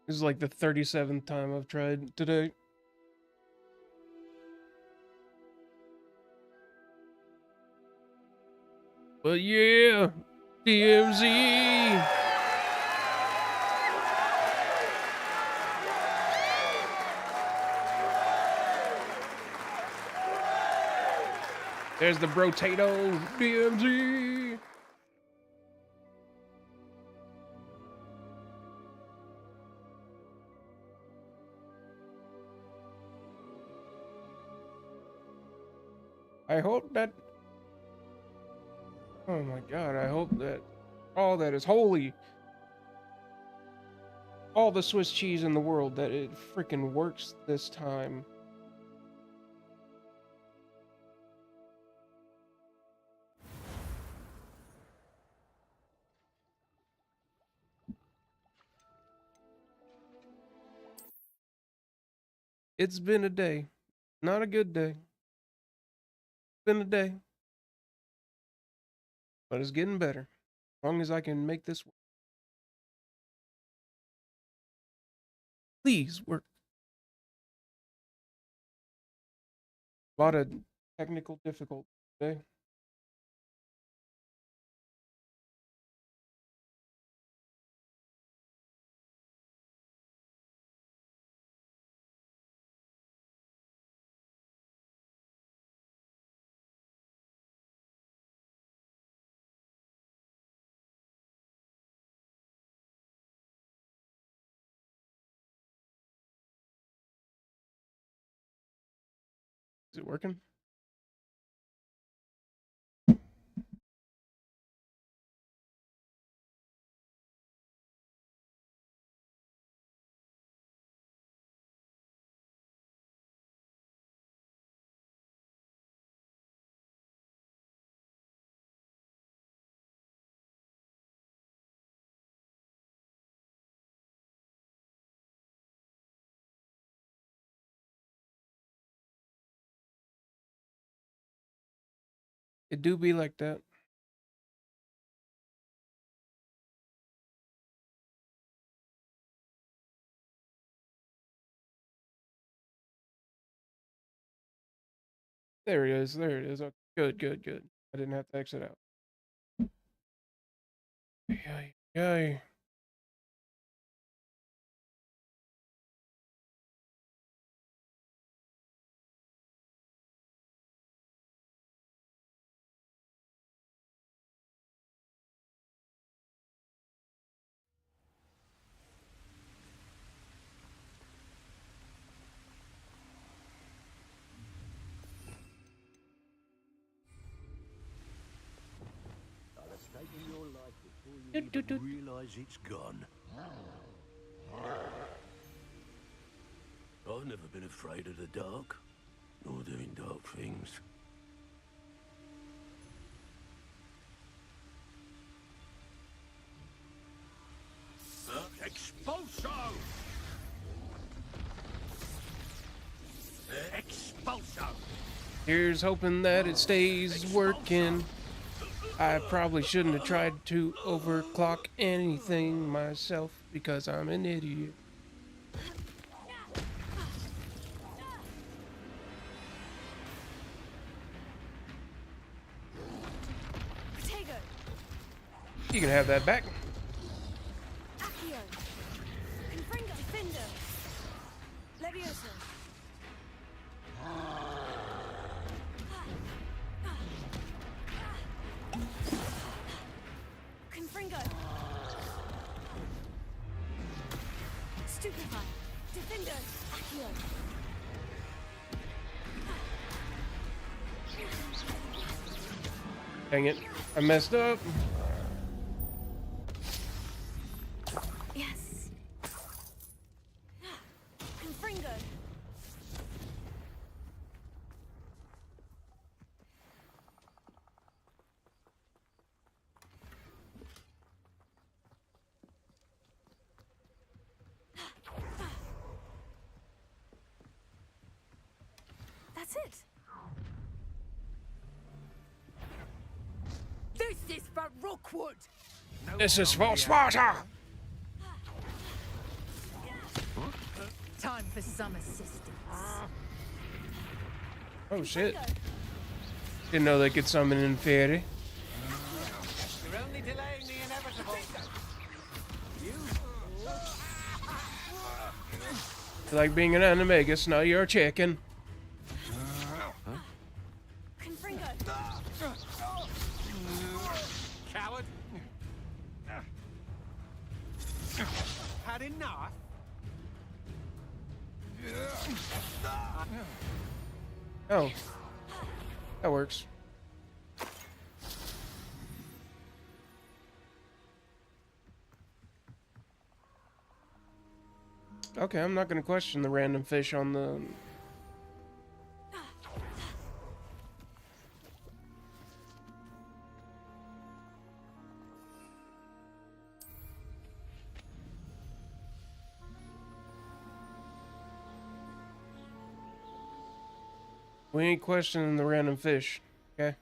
This is like the 37th time I've tried today. But yeah, DMZ. There's the Brotato, DMZ. I hope that, oh my god, I hope that all that is holy, all the Swiss cheese in the world, that it freaking works this time. It's been a day. Not a good day. It's been a day. But it's getting better. As long as I can make this work. Please work. A lot of technical difficulty today. Is it working? It do be like that. There it is. There it is. Okay. Good, good, good. I didn't have to exit out. Yay, yay. Your life before you Doot, doot, even doot. realize it's gone. I've never been afraid of the dark, nor doing dark things. Expulso! Expulso! Here's hoping that it stays working. I probably shouldn't have tried to overclock anything myself because I'm an idiot. Protego! You can have that back. Accio! Confringo! Defender! Leviosa! Confringo! Stupefy! Defender! Accio! Dang it. I messed up. Yes! Confringo! That's it! This is for Rookwood! This is for Sparta! Time for some assistance. Oh shit. Confringo. Didn't know they could summon in Fairy. You're only delaying the inevitable. You like being an animagus, now you're a chicken. Confringo. Coward. Had enough? Oh. That works. Okay, I'm not gonna question the random fish on the... We ain't questioning the random fish, okay?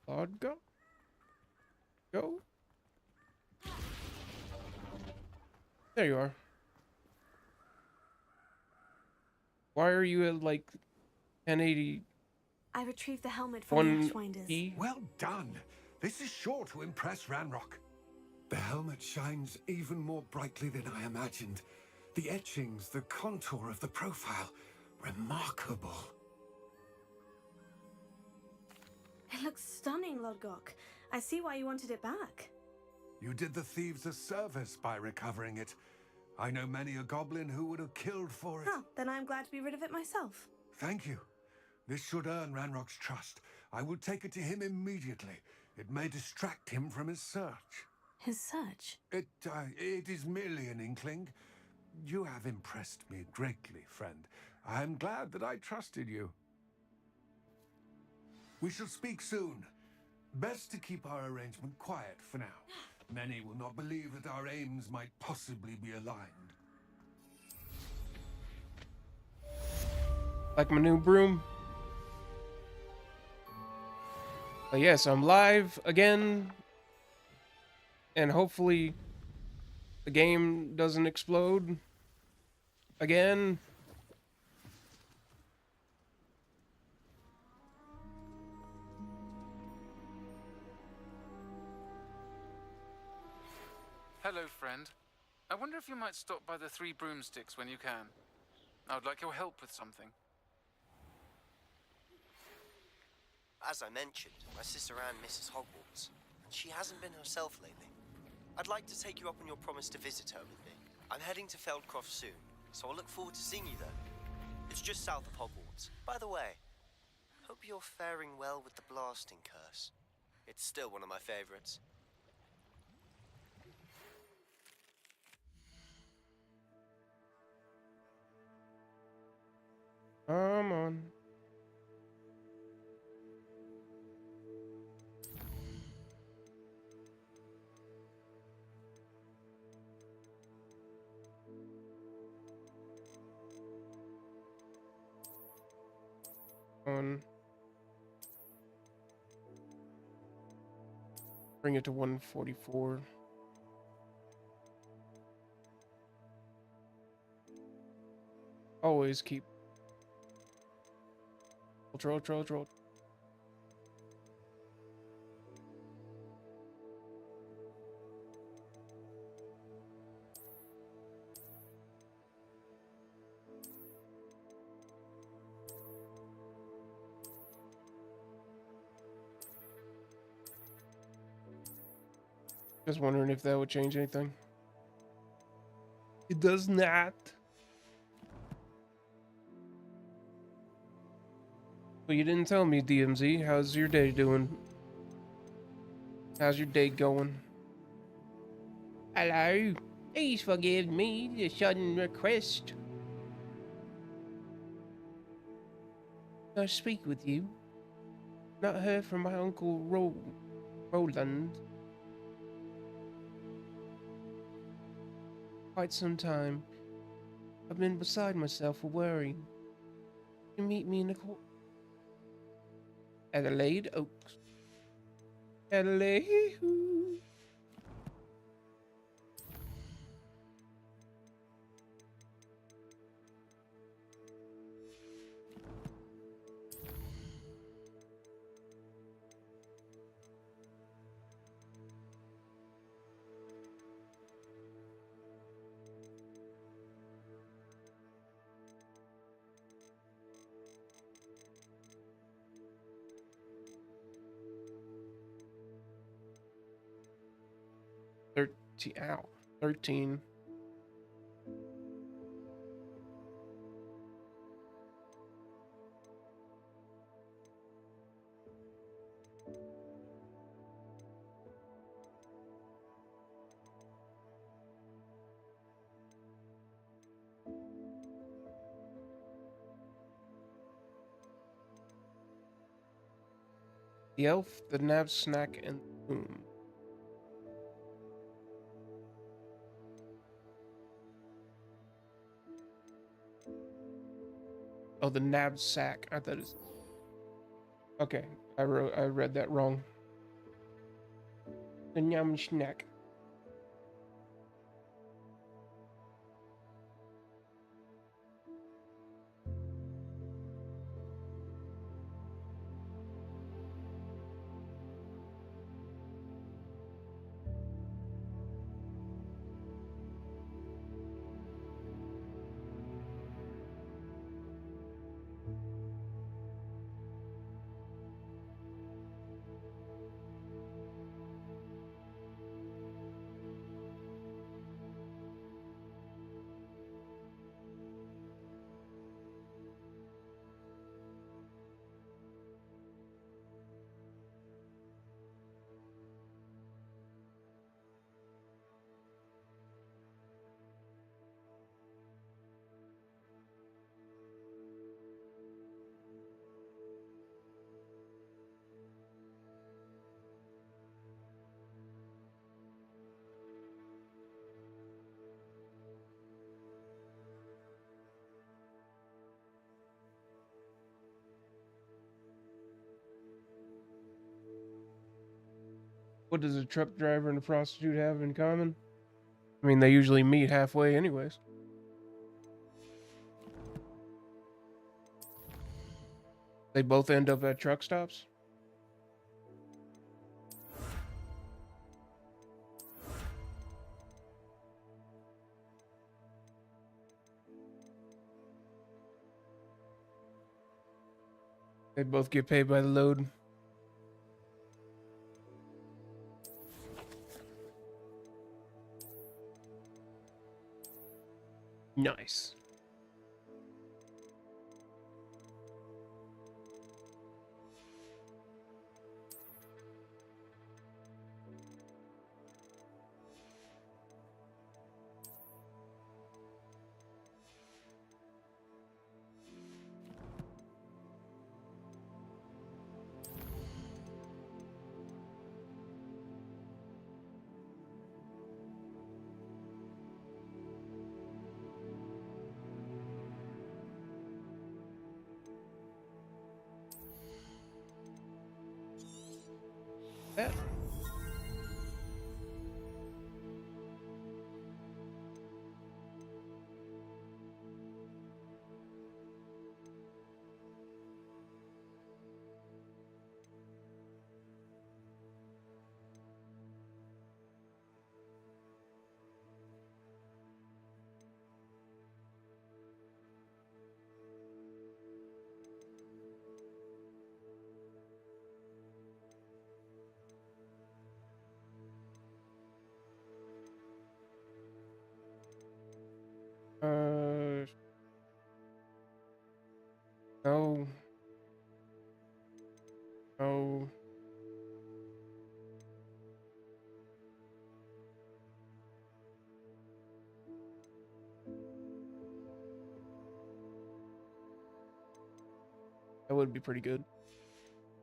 Lord go? Go? There you are. Why are you at like 1080 I retrieved the helmet from the 1 Ashwinders. E? Well done. This is sure to impress Ranrock. The helmet shines even more brightly than I imagined. The etchings, the contour of the profile, remarkable. It looks stunning, Lodgok. I see why you wanted it back. You did the thieves a service by recovering it. I know many a goblin who would have killed for it. Huh, then I'm glad to be rid of it myself. Thank you. This should earn Ranrock's trust. I will take it to him immediately. It may distract him from his search. His search? It is merely an inkling. You have impressed me greatly, friend. I am glad that I trusted you. We shall speak soon. Best to keep our arrangement quiet for now. Many will not believe that our aims might possibly be aligned. Like my new broom? But yes, I'm live again. And hopefully the game doesn't explode again. Hello, friend. I wonder if you might stop by the Three Broomsticks when you can. I would like your help with something. As I mentioned, my sister Anne misses Hogwarts, and she hasn't been herself lately. I'd like to take you up on your promise to visit her with me. I'm heading to Feldcroft soon, so I'll look forward to seeing you there. It's just south of Hogwarts. By the way, hope you're faring well with the blasting curse. It's still one of my favorites. Come on. Bring it to 144. Always keep Troll. Just wondering if that would change anything. It does not. Well, you didn't tell me, DMZ. How's your day doing? How's your day going? Hello. Please forgive me the sudden request. I speak with you. Not heard from my uncle Roland. Quite some time. I've been beside myself for worry. You meet me in the court. Adelaide Oaks. Adelaide. Ow. 13. The elf, the nab snack, and the boom. Oh, the nab sack. I thought it's okay. I read that wrong. The yum snack. What does a truck driver and a prostitute have in common? I mean, they usually meet halfway anyways. They both end up at truck stops. They both get paid by the load. Nice. That. No. No. That would be pretty good.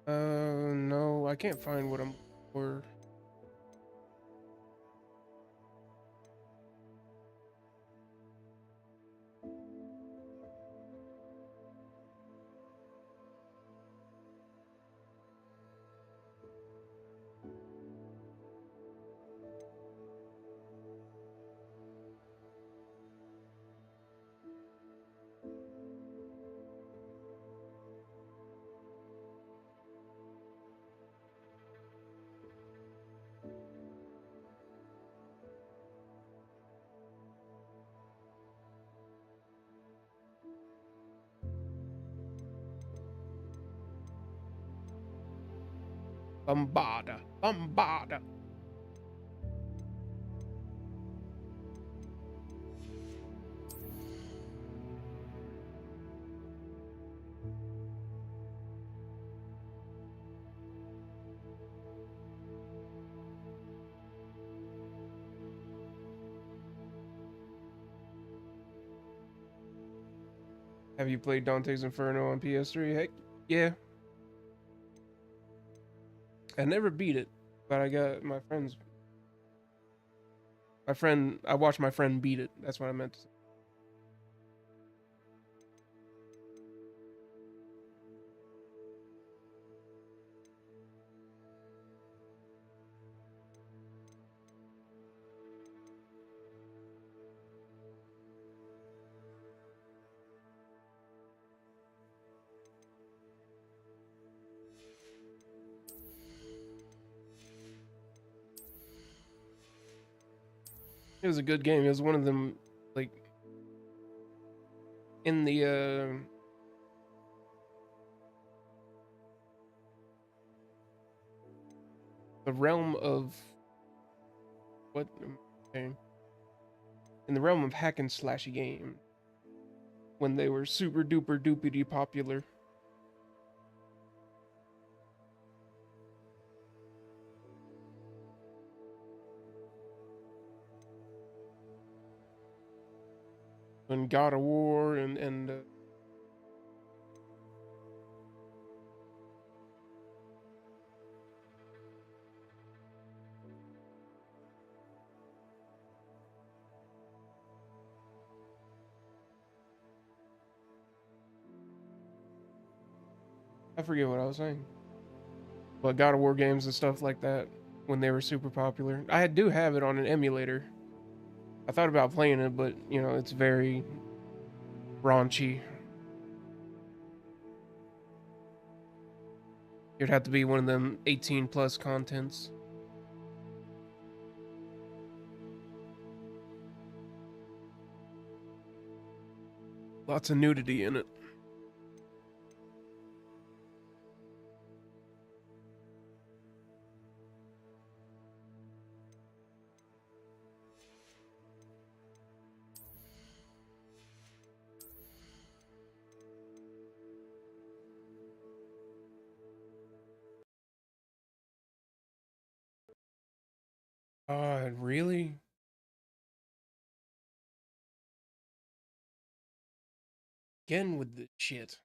No, I can't find what I'm for. Bombarda. Bombarda. Have you played Dante's Inferno on PS3? Heck, yeah. I never beat it, but I got my friends. I watched my friend beat it. That's what I meant to say. It was a good game. It was one of them, like, in the realm of what am I saying? In the realm of hack and slashy game, when they were super duper doopity popular. When God of War and I forget what I was saying. But God of War games and stuff like that, when they were super popular. I do have it on an emulator. I thought about playing it, but you know, it's very raunchy. It'd have to be one of them 18 plus contents. Lots of nudity in it. Really? Again with the shit.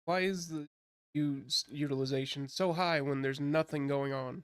Why is the utilization so high when there's nothing going on?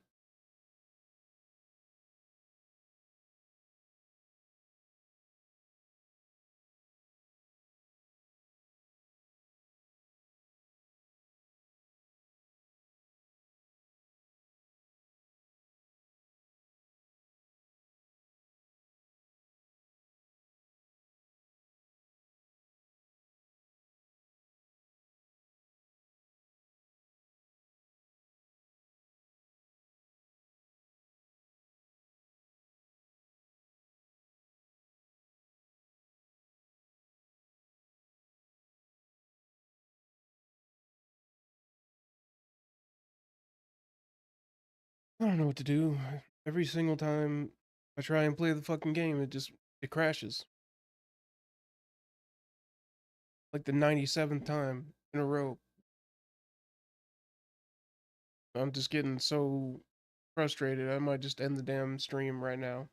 I don't know what to do. Every single time I try and play the fucking game, it crashes. Like the 97th time in a row. I'm just getting so frustrated. I might just end the damn stream right now.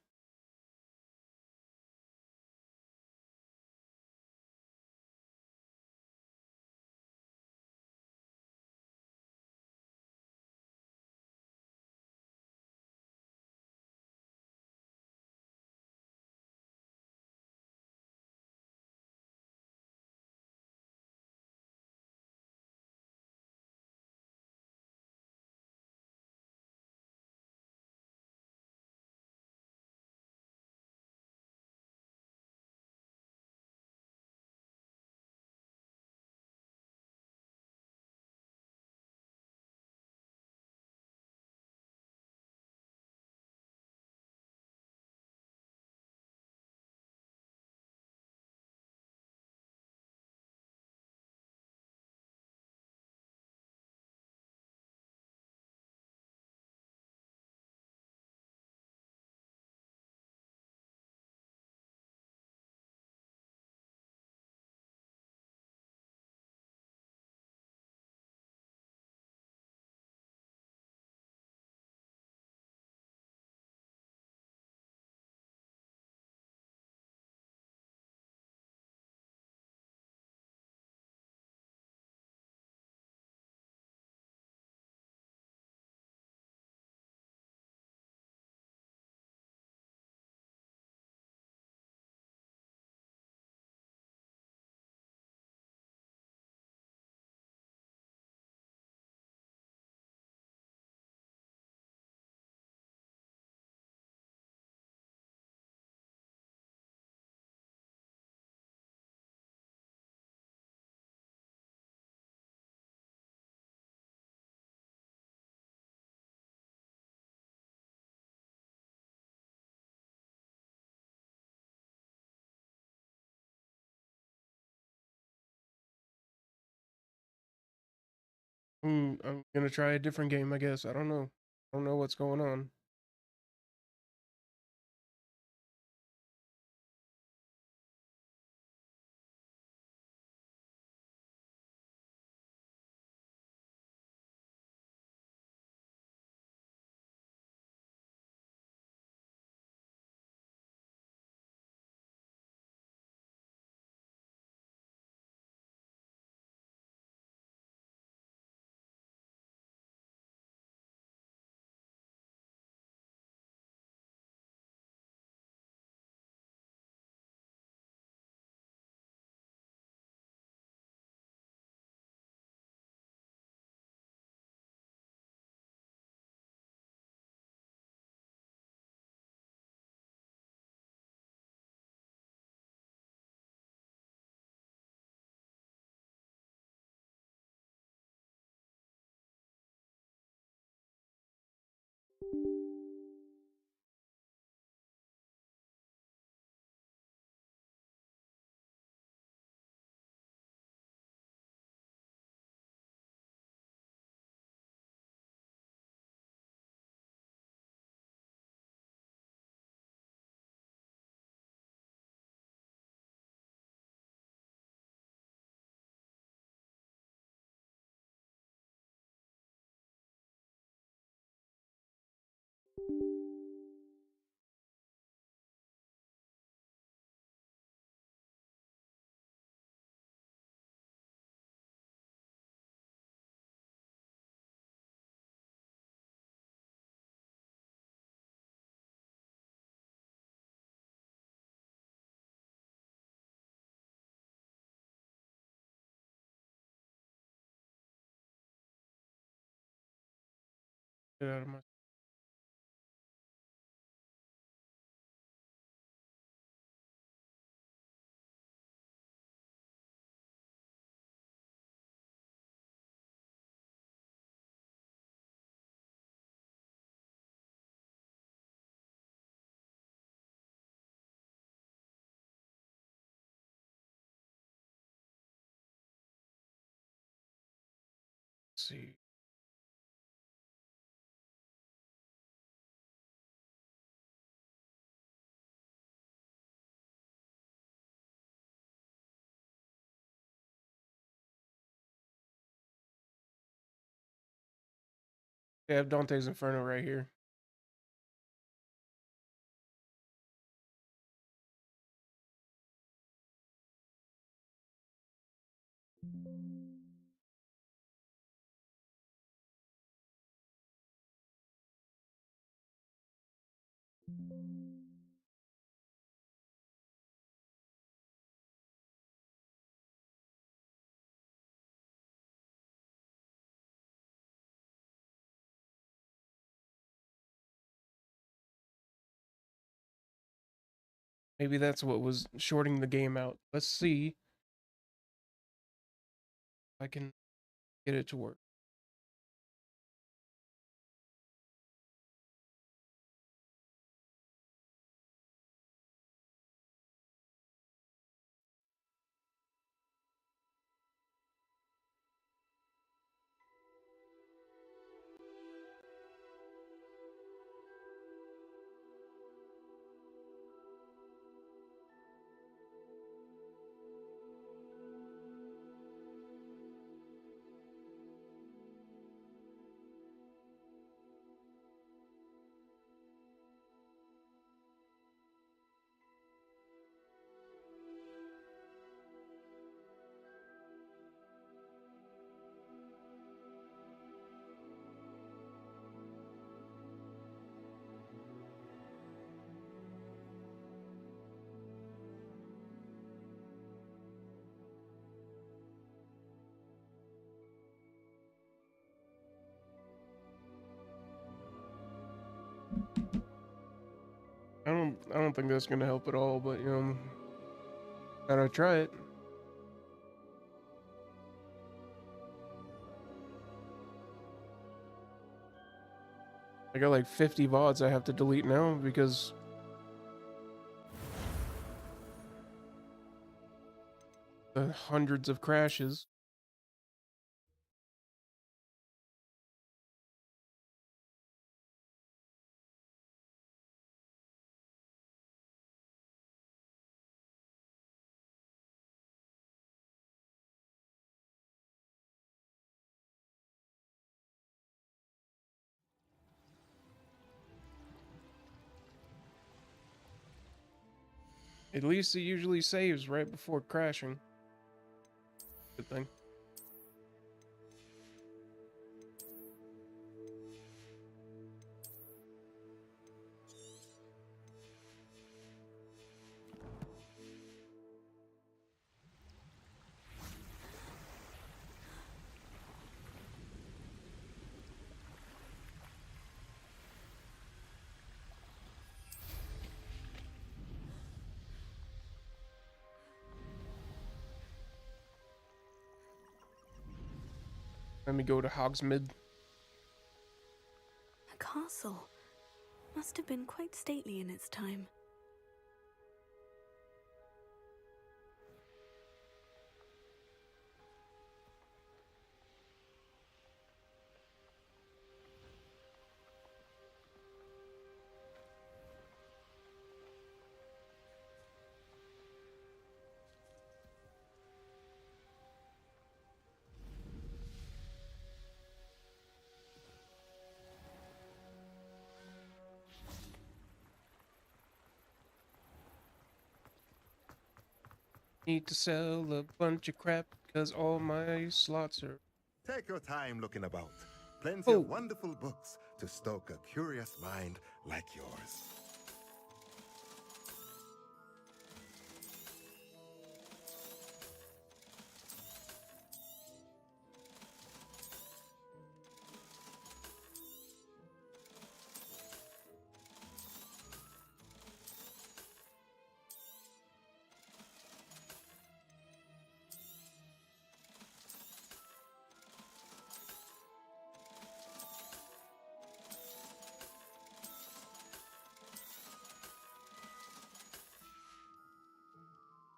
I'm gonna try a different game, I guess. I don't know. I don't know what's going on. Get out of my see. They have Dante's Inferno right here. Maybe that's what was shorting the game out. Let's see if I can get it to work. I don't think that's gonna help at all, but gotta try it. I got like 50 VODs I have to delete now because the hundreds of crashes. At least it usually saves right before crashing. Good thing. Let me go to Hogsmeade. A castle. Must have been quite stately in its time. Need to sell a bunch of crap because all my slots are. Take your time looking about. Plenty Oh. of wonderful books to stoke a curious mind like yours.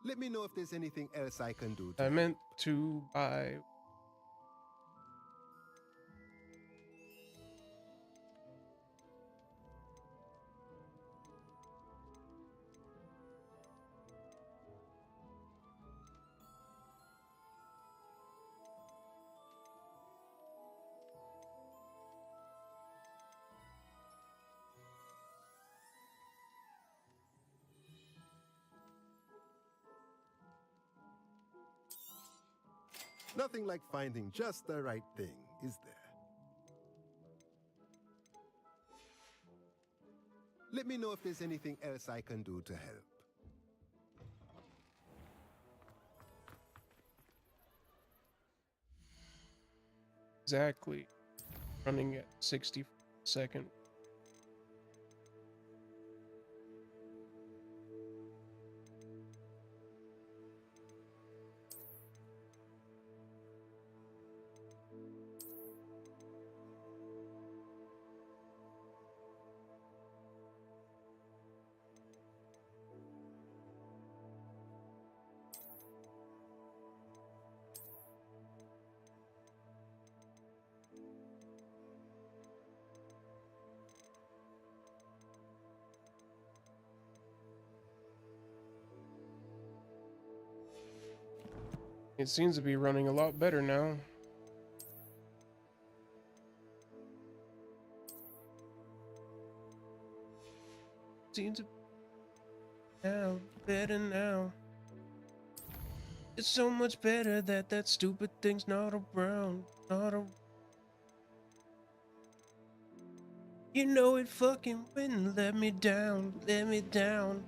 Let me know if there's anything else I can do to I meant to buy. Nothing like finding just the right thing, is there? Let me know if there's anything else I can do to help. Exactly. Running at 60 second. It seems to be running a lot better now. Seems to be now better now. It's so much better that that stupid thing's not around. Not a. You know it fucking wouldn't let me down. Let me down.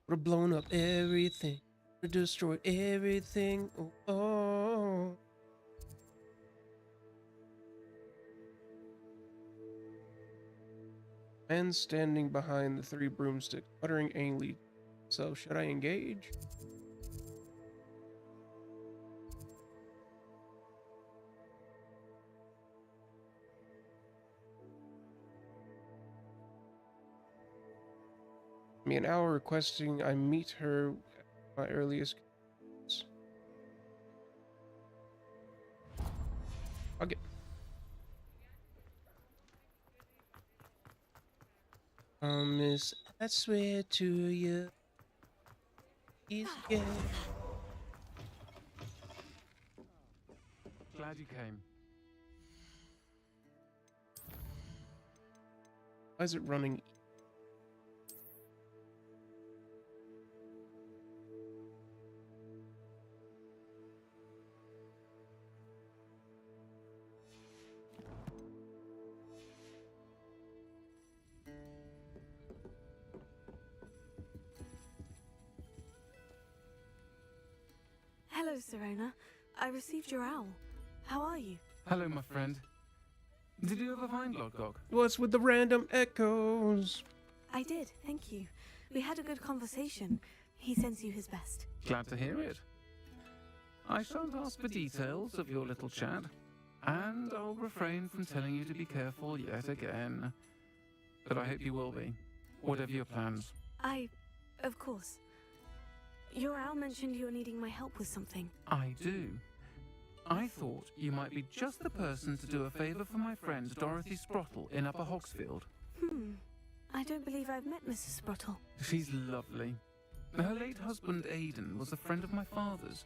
Would have blown up everything. Would have destroyed everything. Oh, oh. Man standing behind the 3 broomsticks, muttering angrily. So, should I engage? Me an hour requesting I meet her at my earliest convenience. I'll get. Promise, I swear to you. He's gay. Glad you came. Why is it running? Hello, Serona. I received your owl. How are you? Hello, my friend. Did you ever find Lodgok? What's with the random echoes? I did, thank you. We had a good conversation. He sends you his best. Glad to hear it. I shan't ask for details of your little chat, and I'll refrain from telling you to be careful yet again. But I hope you will be, whatever your plans. Of course. Your owl mentioned you're needing my help with something. I do. I thought you might be just the person to do a favour for my friend Dorothy Sprottle in Upper Hogsfield. I don't believe I've met Mrs. Sprottle. She's lovely. Her late husband Aidan was a friend of my father's.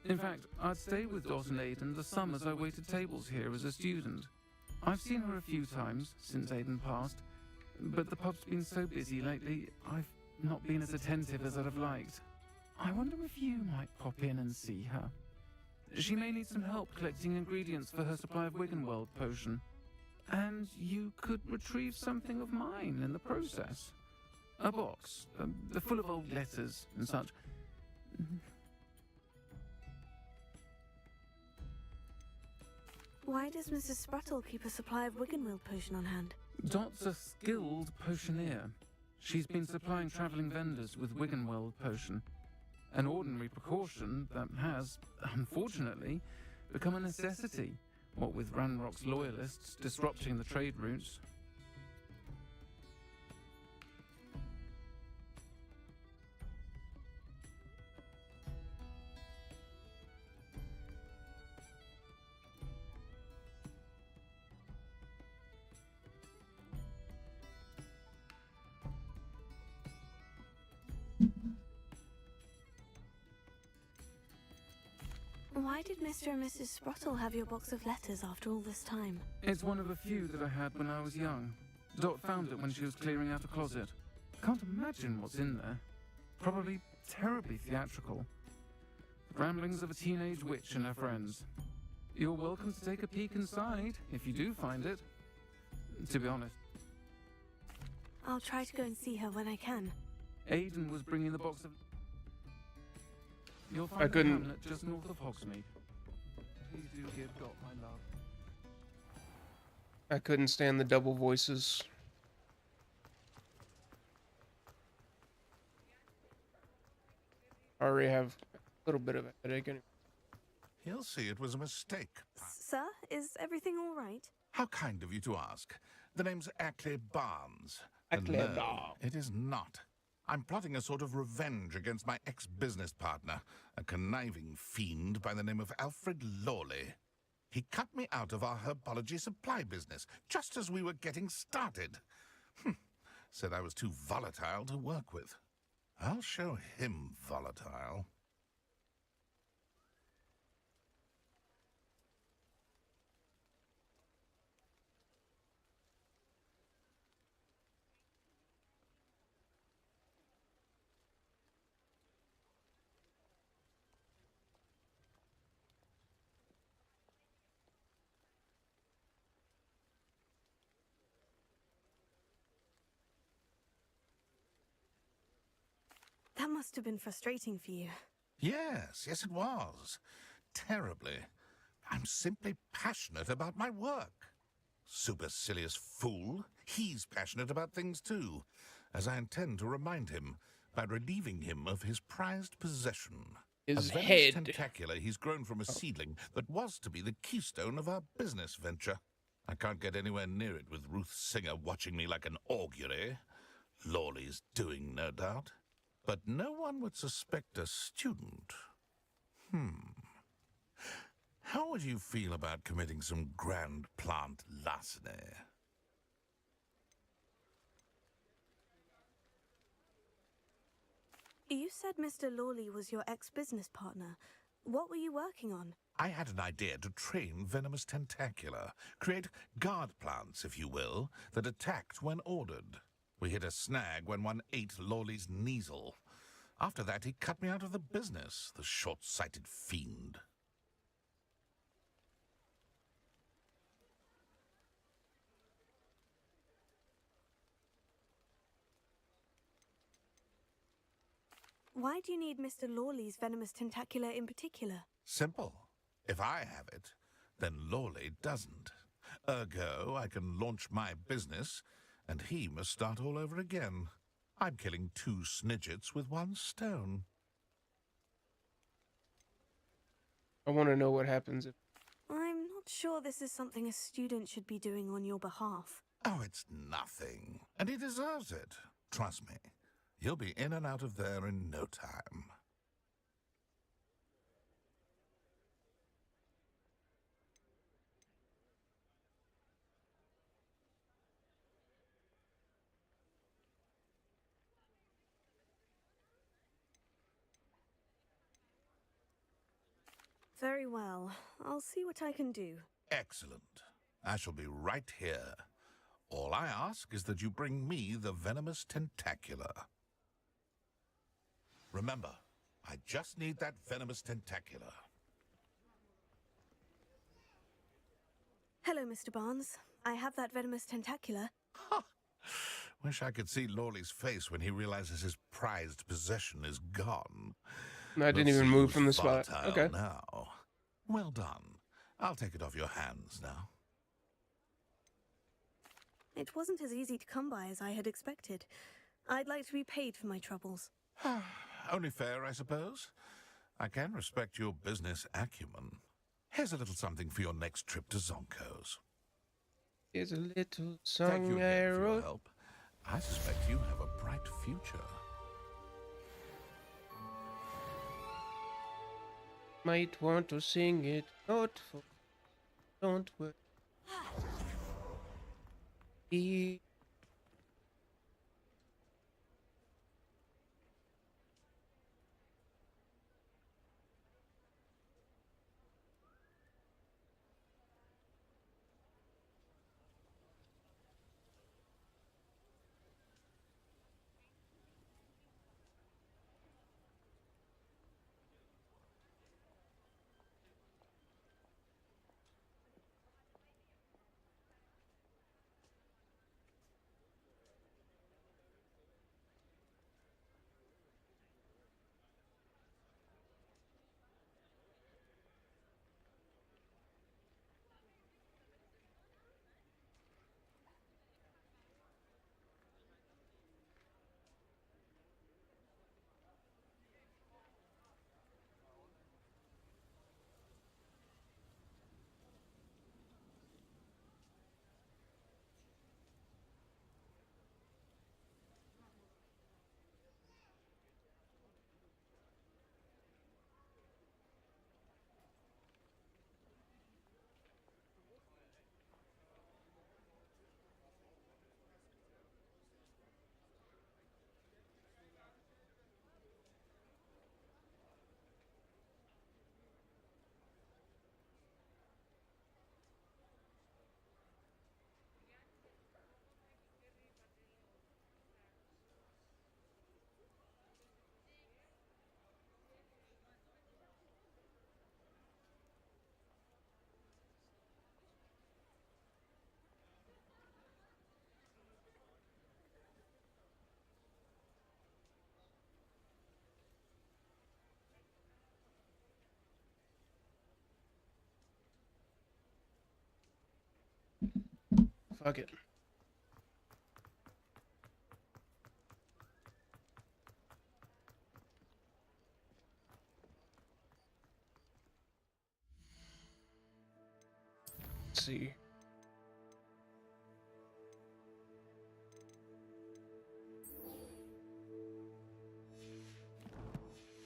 In fact, I'd stayed with Dot and Aidan the summers I waited tables here as a student. I've seen her a few times since Aidan passed, but the pub's been so busy lately, I've not been as attentive as I'd have liked. I wonder if you might pop in and see her. She may need some help collecting ingredients for her supply of Wiggenweld potion. And you could retrieve something of mine in the process. A box, full of old letters and such. Why does Mrs. Sprottle keep a supply of Wiggenweld potion on hand? Dot's a skilled potioneer. She's been supplying travelling vendors with Wiggenweld potion. An ordinary precaution that has, unfortunately, become a necessity, what with Ranrock's loyalists disrupting the trade routes. Why did Mr. and Mrs. Sprottle have your box of letters after all this time? It's one of a few that I had when I was young. Dot found it when she was clearing out a closet. Can't imagine what's in there. Probably terribly theatrical. The ramblings of a teenage witch and her friends. You're welcome to take a peek inside, if you do find it. To be honest, I'll try to go and see her when I can. Aiden was bringing the box of... You'll find I couldn't- a hamlet just north of Hogsmeade. Please do give Dot my love. I couldn't stand the double voices. I already have a little bit of a headache. Anyway. He'll see it was a mistake. Sir, is everything all right? How kind of you to ask. The name's Ackley Barnes. And Ackley no, Barnes. it is not. I'm plotting a sort of revenge against my ex-business partner, a conniving fiend by the name of Alfred Lawley. He cut me out of our herbology supply business just as we were getting started. Said I was too volatile to work with. I'll show him volatile. That must have been frustrating for you. Yes, it was. Terribly. I'm simply passionate about my work. Supercilious fool. He's passionate about things too, as I intend to remind him by relieving him of his prized possession. His a venomous head. tentacular he's grown from a seedling that was to be the keystone of our business venture. I can't get anywhere near it with Ruth Singer watching me like an augury. Lawley's doing, no doubt. But no one would suspect a student. How would you feel about committing some grand plant larceny? You said Mr. Lawley was your ex-business partner. What were you working on? I had an idea to train venomous tentacula, create guard plants, if you will, that attacked when ordered. We hit a snag when one ate Lawley's Kneasel. After that, he cut me out of the business, the short-sighted fiend. Why do you need Mr. Lawley's venomous tentacula in particular? Simple. If I have it, then Lawley doesn't. Ergo, I can launch my business, and he must start all over again. I'm killing 2 snidgets with 1 stone. I want to know what happens if. I'm not sure this is something a student should be doing on your behalf. Oh, it's nothing. And he deserves it. Trust me. He'll be in and out of there in no time. Very well. I'll see what I can do. Excellent. I shall be right here. All I ask is that you bring me the venomous tentacula. Remember, I just need that venomous tentacula. Hello, Mr. Barnes. I have that venomous tentacula. Wish I could see Lawley's face when he realizes his prized possession is gone. I didn't Let's even see move who's from the spot. volatile Okay. Now. Well done. I'll take it off your hands now. It wasn't as easy to come by as I had expected. I'd like to be paid for my troubles. Only fair, I suppose. I can respect your business acumen. Here's a little something for your next trip to Zonko's. Here's a little Thank song you I again for your wrote. help. I suspect you have a bright future. Might want to sing it, not for. Don't worry. Fuck it. Let's see.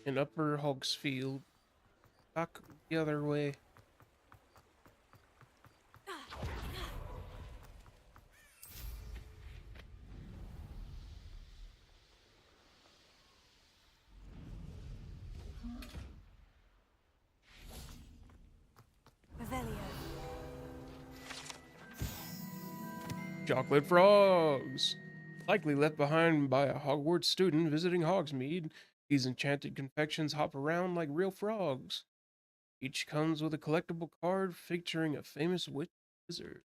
In Upper Hogsfield. Back the other way. Revelio. Chocolate frogs. Likely left behind by a Hogwarts student visiting Hogsmeade. These enchanted confections hop around like real frogs. Each comes with a collectible card featuring a famous witch wizard.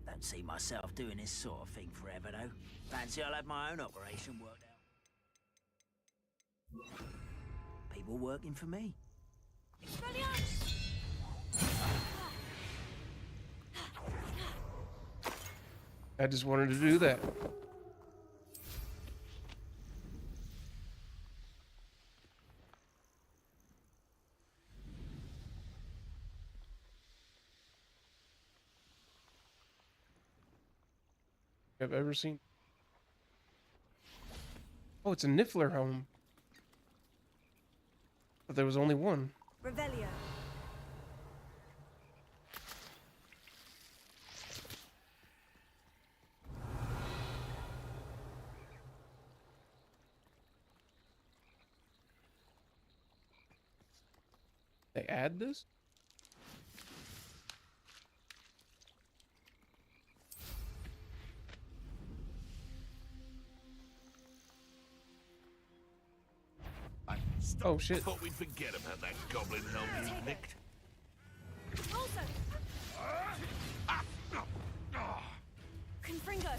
Don't see myself doing this sort of thing forever, though. Fancy I'll have my own operation worked out. People working for me. I just wanted to do that. I've ever seen. Oh, it's a Niffler home. But there was only one. Revelio. They add this? Oh shit. Thought we'd forget about that goblin helm you nicked. Also. Confringo.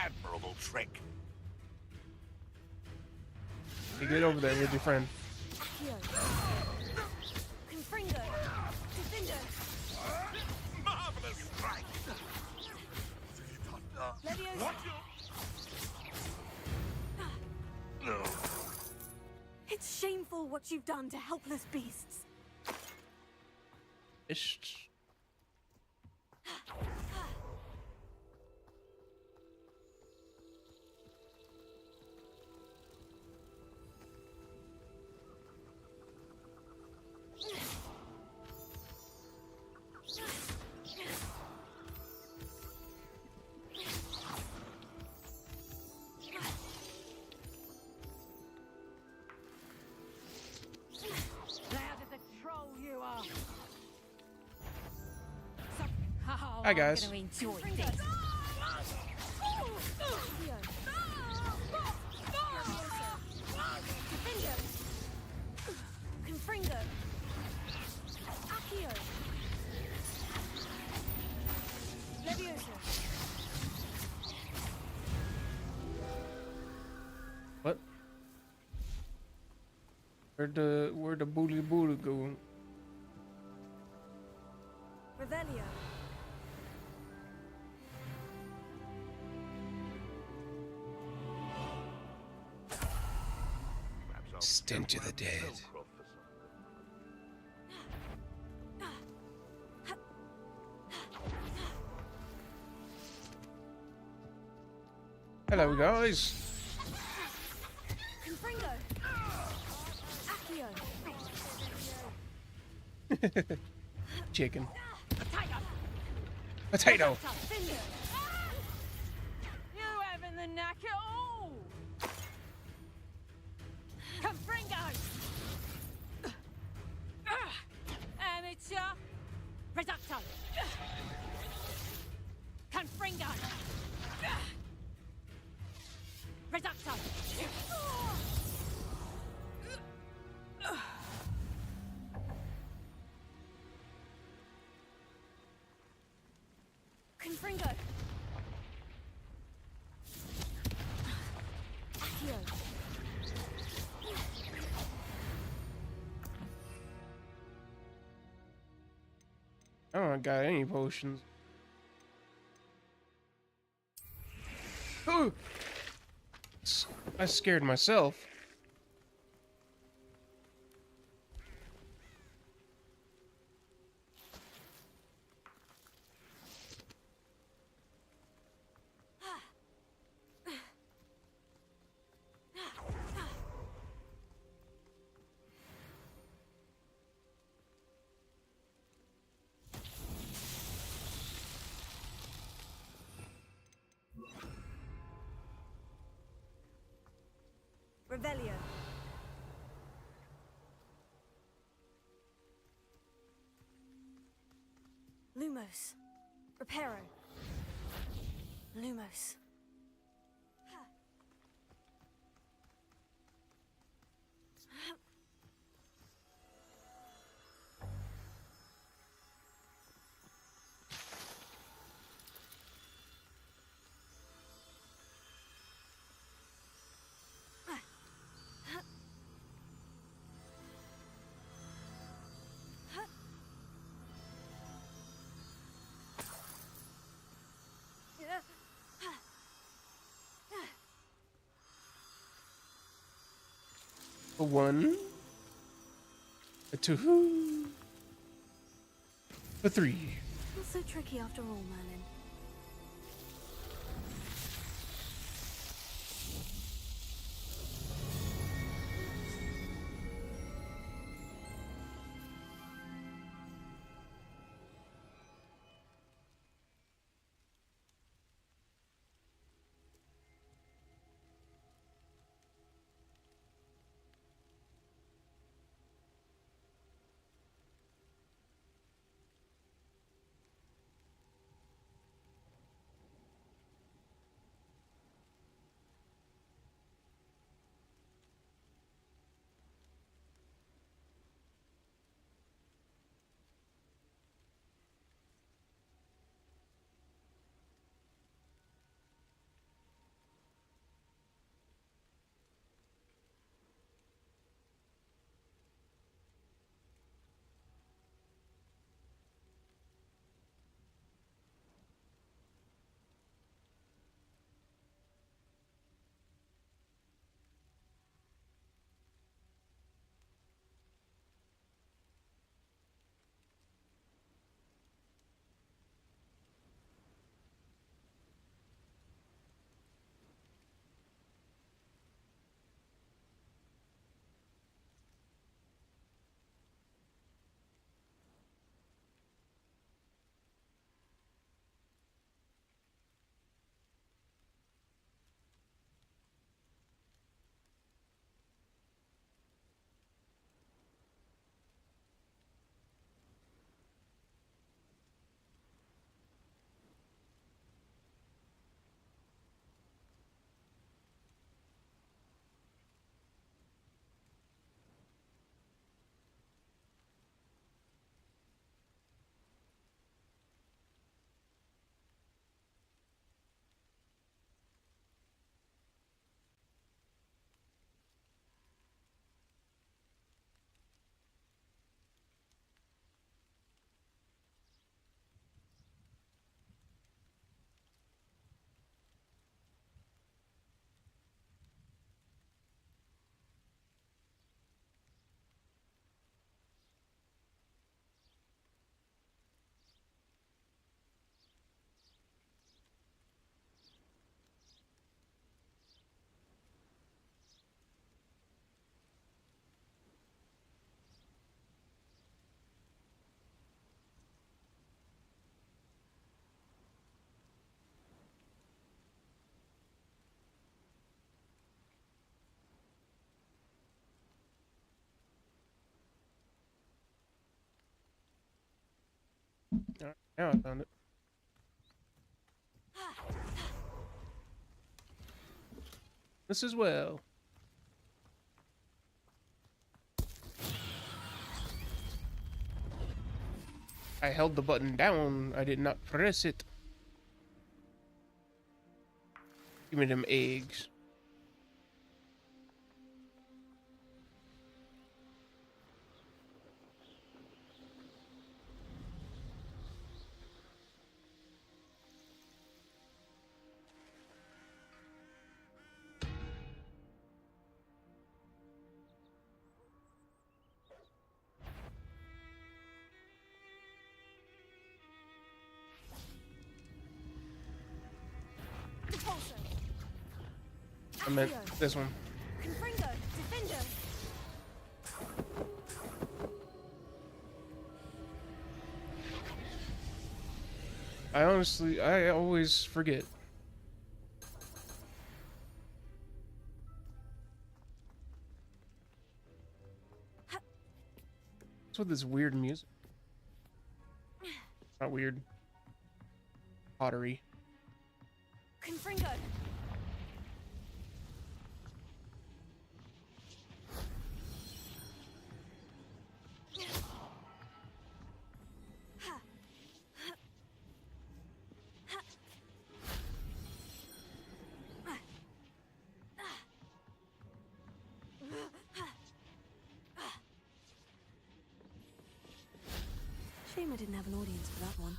Admirable trick. You get over there with your friend. Accio. Confringo. Defender. Marvelous strike. Leviosa. No. It's shameful what you've done to helpless beasts. Ish. Hi guys. Enjoy this. Confringo. Accio. Leviosa. What? Where'd the booty go? Revelio. Stench of the dead. Hello guys. Confringo. Accio. Chicken. Potato. You having gonna knack it all! Confringo! Amateur! Reducto! Confringo! Reducto! Confringo! Accio! I don't got any potions. Ooh! I scared myself. Revelio. Lumos. Reparo. Lumos. A 1, a 2, a 3. Not so tricky after all, Merlin. Alright, now I found it. This as well. I held the button down. I did not press it. Give me them eggs. I meant this one. Confringo, Defender. I always forget. What's with this weird music? Not weird. Pottery. Confringo. Shame I didn't have an audience for that one.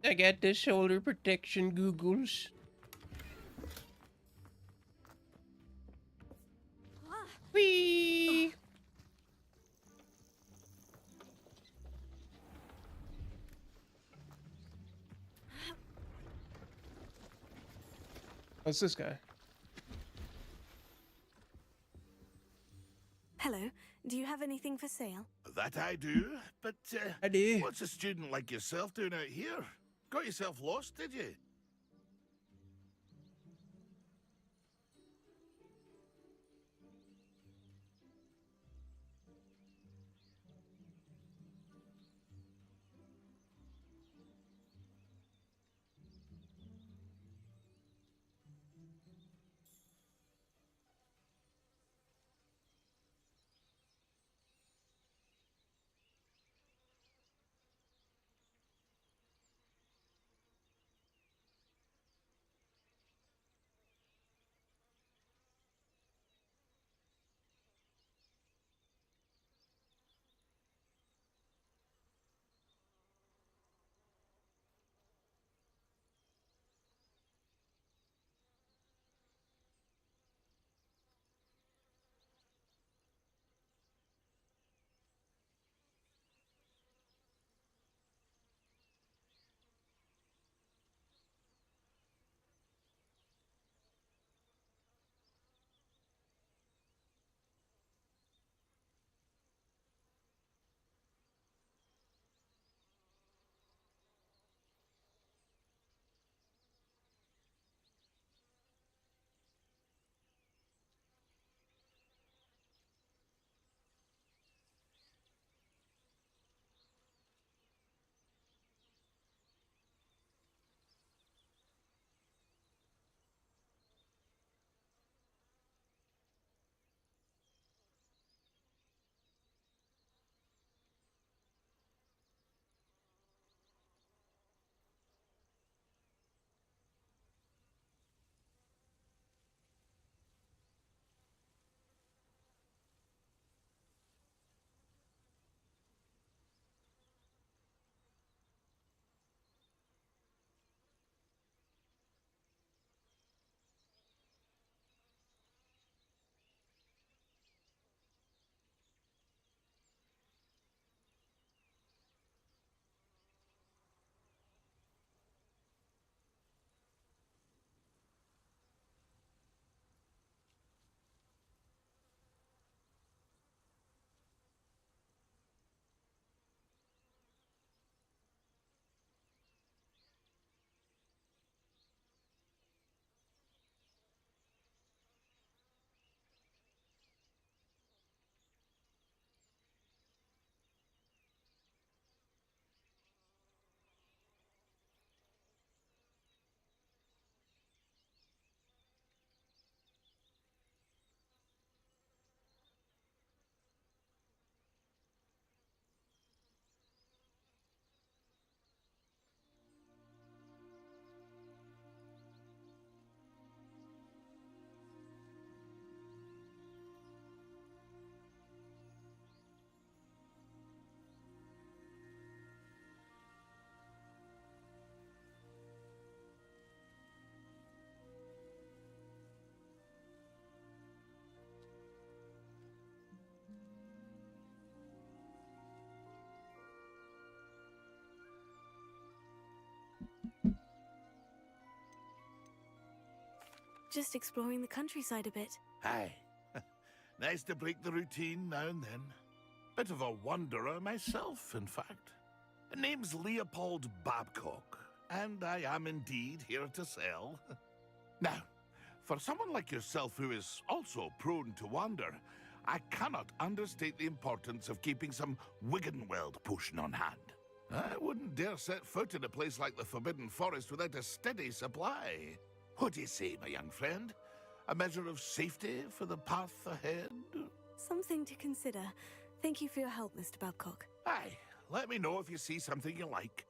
I got the shoulder protection googles. Whee! What's this guy? Hello, do you have anything for sale? That I do, but I do. what's a student like yourself doing out here? Got yourself lost, did you? Just exploring the countryside a bit. Aye. Nice to break the routine now and then. Bit of a wanderer myself, in fact. Name's Leopold Babcock, and I am indeed here to sell. Now, for someone like yourself who is also prone to wander, I cannot understate the importance of keeping some Wiggenweld potion on hand. I wouldn't dare set foot in a place like the Forbidden Forest without a steady supply. What do you say, my young friend? A measure of safety for the path ahead? Something to consider. Thank you for your help, Mr. Babcock. Aye, let me know if you see something you like.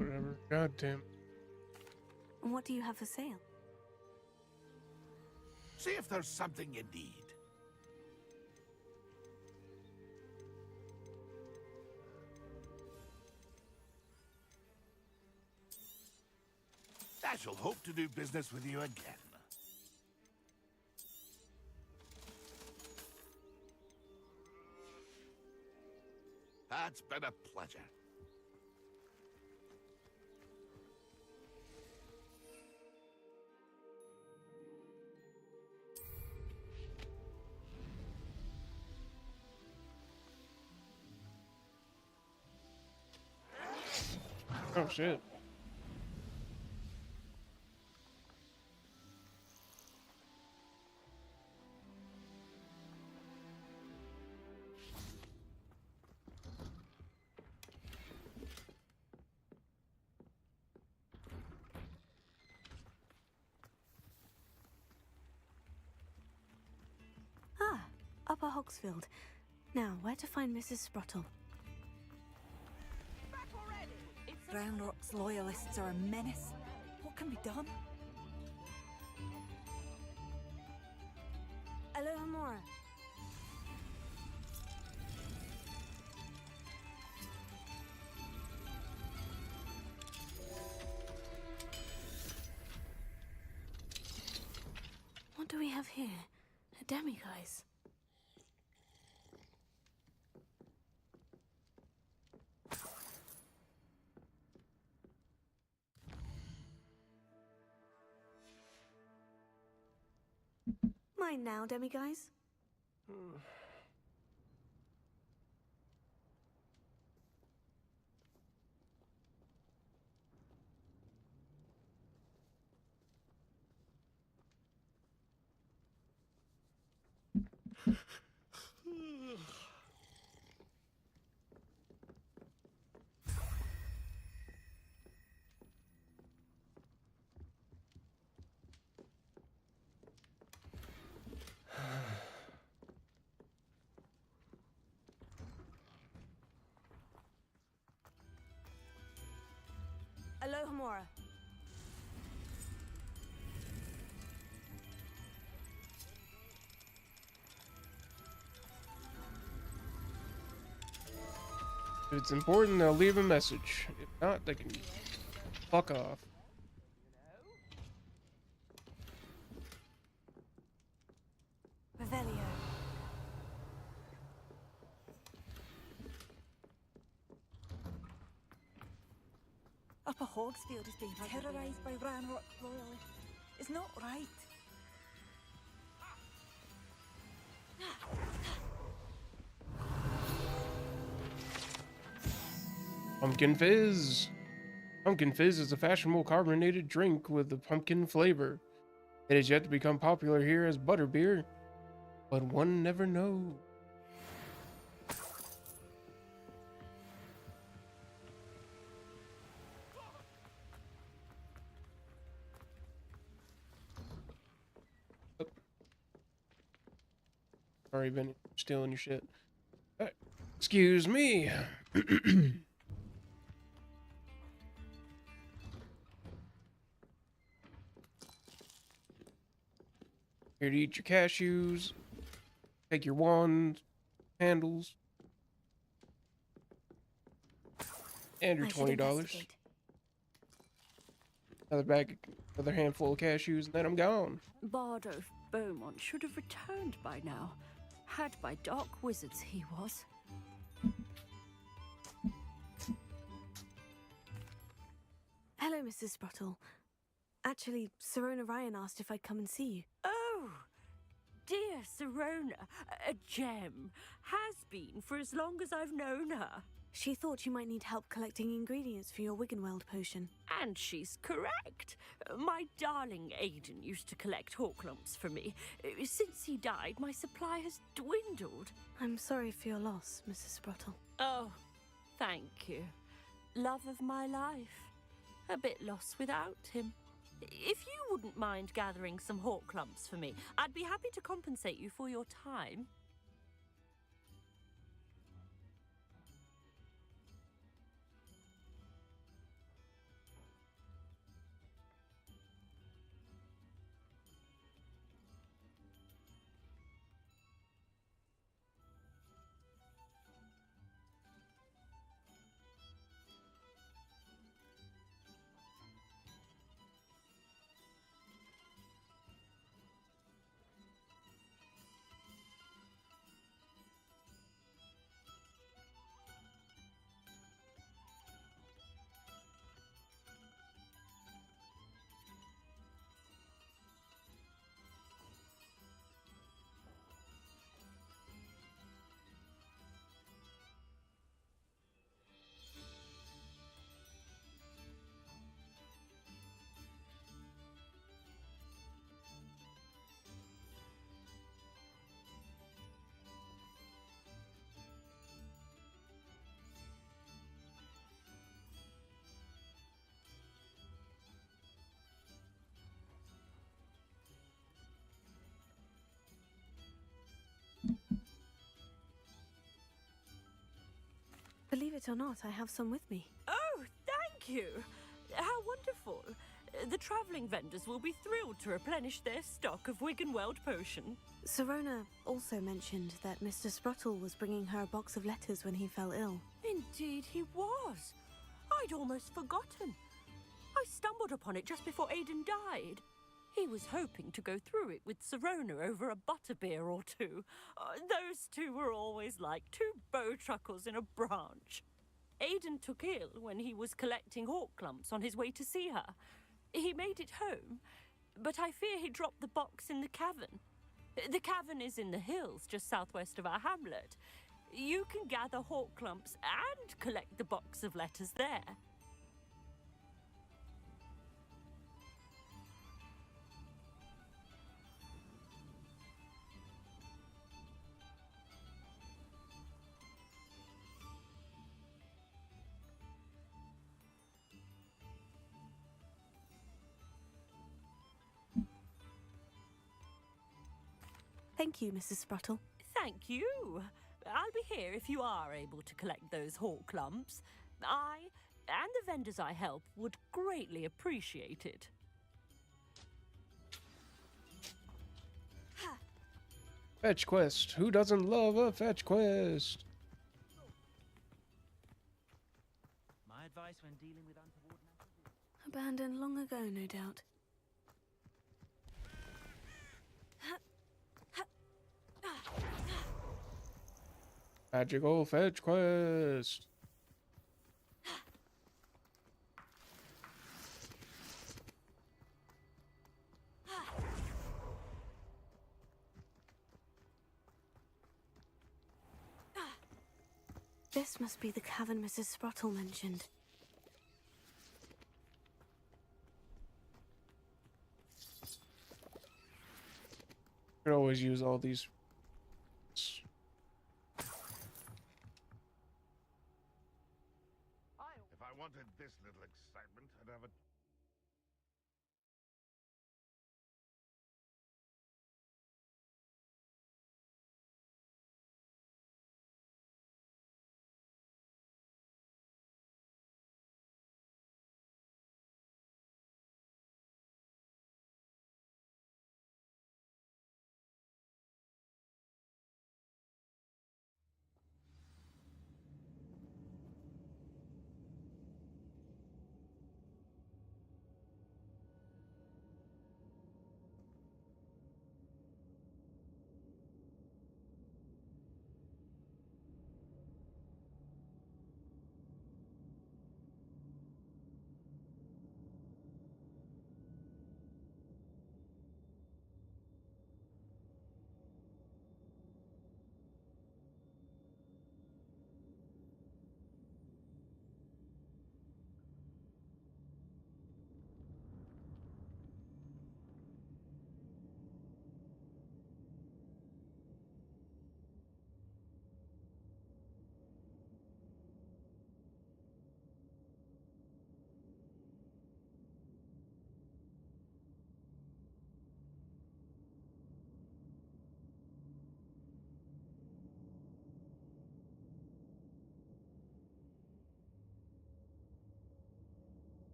Whatever. God damn. What do you have for sale? See if there's something you need. I shall hope to do business with you again. That's been a pleasure. Oh shit. Ah, Upper Hogsfield. Now, where to find Mrs. Sprottle? Groundrock's loyalists are a menace. What can be done? Alohomora. What do we have here? A demiguise. mind now, demiguise? Alohomora. If it's important, they'll leave a message. If not, they can fuck off. Revelio. Upper Hogsfield is being terrorised by Ranrock loyalists. It's not right. Pumpkin Fizz. Pumpkin Fizz is a fashionable carbonated drink with a pumpkin flavor. It has yet to become popular here as butterbeer, but one never knows. Sorry, Benny, stealing your shit. Excuse me. Here to eat your cashews. Take your wands, handles, and your $20. Another handful of cashews, and then I'm gone. Bardolph Beaumont should have returned by now. Had by dark wizards he was. Hello, Mrs. Sprottle. Actually, Sirona Ryan asked if I'd come and see you. Oh, dear Sirona, a gem. Has been for as long as I've known her. She thought you might need help collecting ingredients for your Wiggenweld potion. And she's correct. My darling Aidan used to collect hawk lumps for me. Since he died, my supply has dwindled. I'm sorry for your loss, Mrs. Sprottle. Oh, thank you. Love of my life. A bit lost without him. If you wouldn't mind gathering some hawk lumps for me, I'd be happy to compensate you for your time. Believe it or not, I have some with me. Oh, thank you! How wonderful! The travelling vendors will be thrilled to replenish their stock of Wiggenweld potion. Sirona also mentioned that Mr. Sprottle was bringing her a box of letters when he fell ill. Indeed he was. I'd almost forgotten. I stumbled upon it just before Aidan died. He was hoping to go through it with Sirona over a butterbeer or two. Those two were always like two bowtruckles in a branch. Aidan took ill when he was collecting hawk lumps on his way to see her. He made it home, but I fear he dropped the box in the cavern. The cavern is in the hills just southwest of our hamlet. You can gather hawk clumps and collect the box of letters there. Thank you, Mrs. Spruttle. Thank you. I'll be here if you are able to collect those hawk clumps. I and the vendors I help would greatly appreciate it. Fetch quest. Who doesn't love a fetch quest? My advice when dealing with untoward matters. Abandoned long ago, no doubt. Magical fetch quest. This must be the cavern Mrs. Spruttle mentioned. Could always use all these. If I wanted this little excitement, I'd have a...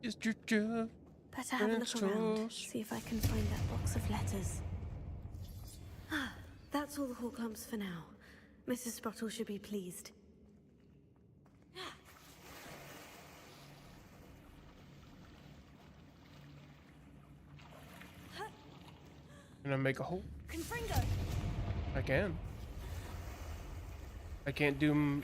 Is your job? Better have a look around, see if I can find that box of letters. Ah, that's all the hawk clumps for now. Mrs. Spruttle should be pleased. Can I make a hole? Confringo! I can. I can't do...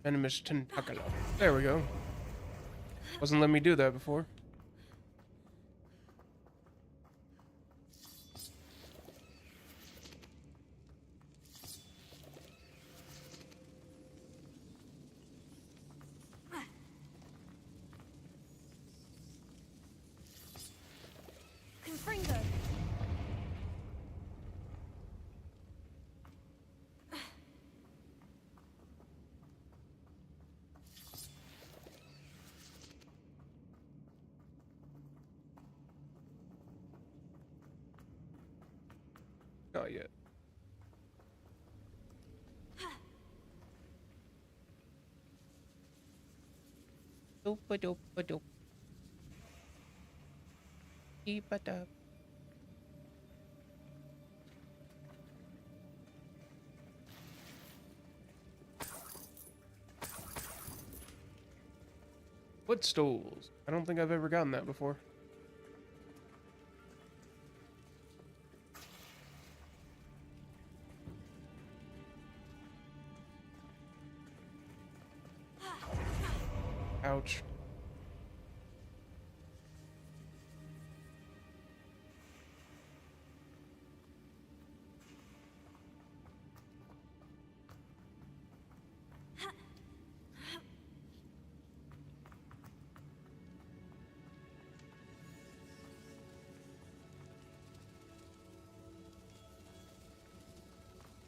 Venomous tentacle. There we go. Wasn't letting me do that before. Confringo! Not yet. Doop-a-doop-a-doop. Keep-a-dup. Footstools. I don't think I've ever gotten that before. Ouch.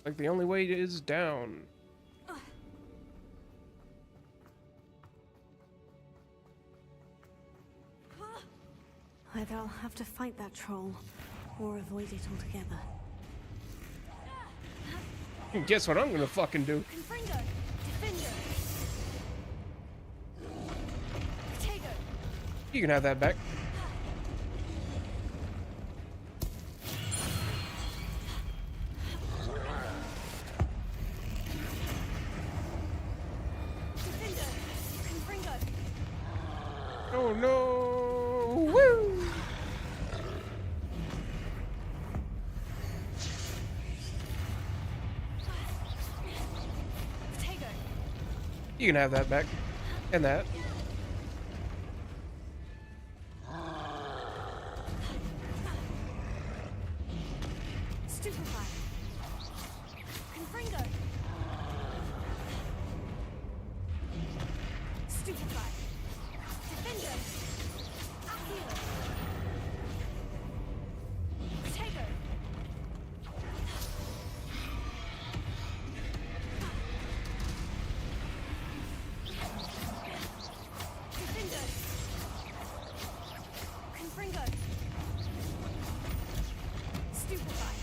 Like the only way is down. Either I'll have to fight that troll, or avoid it altogether. Guess what I'm gonna fucking do? Confringo! Defender! Protego! You can have that back. Defender! Confringo! Oh no! Woo! Protego! You can have that back. And that. Stupefy! Confringo! Stupefy! Defender! Accio! Protego! Defender! Confringo! Stupefy!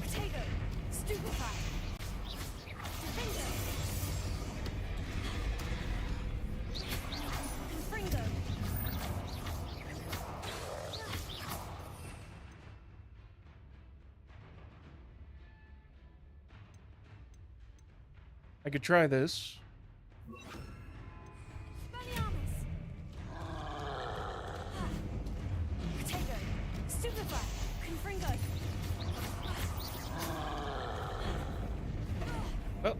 Protego! Stupefy! Defender! Confringo! I could try this. Expelliarmus! Protego! Stupefy! Confringo! Oh.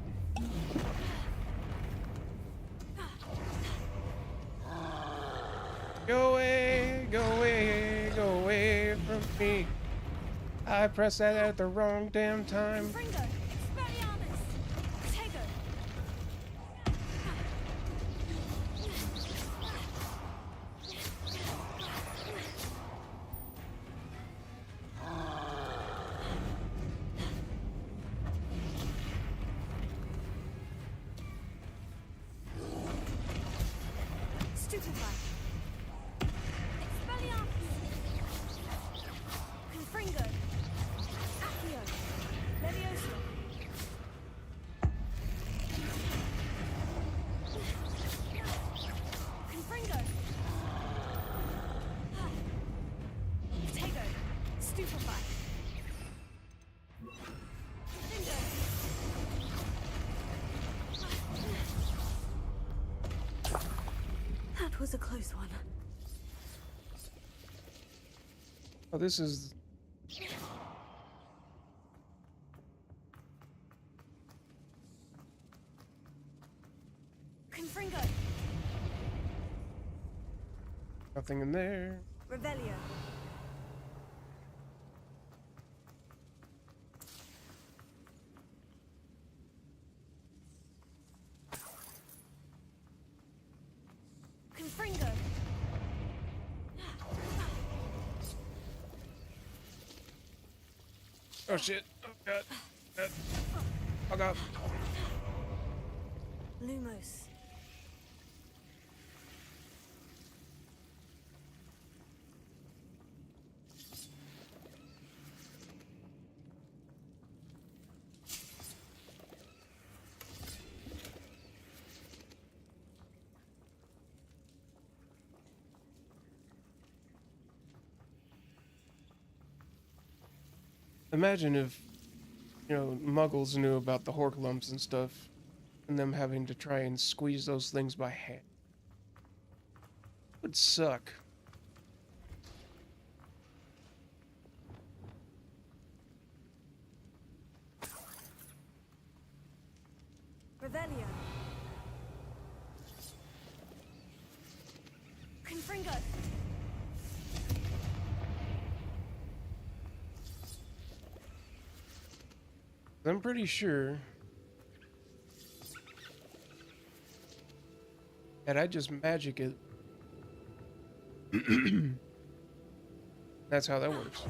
Go away, go away, go away from me. I pressed that at the wrong damn time. Confringo! Expelliarmus! Protego! Stupefy! Expelliarmus! Confringo! Accio! Levioso! Confringo! Protego! Stupefy! Defender! That was a close one. Oh, this is... Confringo! Nothing in there. Revelio! Confringo! Oh shit. Oh god. Oh god. Lumos. Imagine if, you know, muggles knew about the Horklumps and stuff, and them having to try and squeeze those things by hand. Would suck. Revelio. Confringo. I'm pretty sure that I just magic it. That's how that works.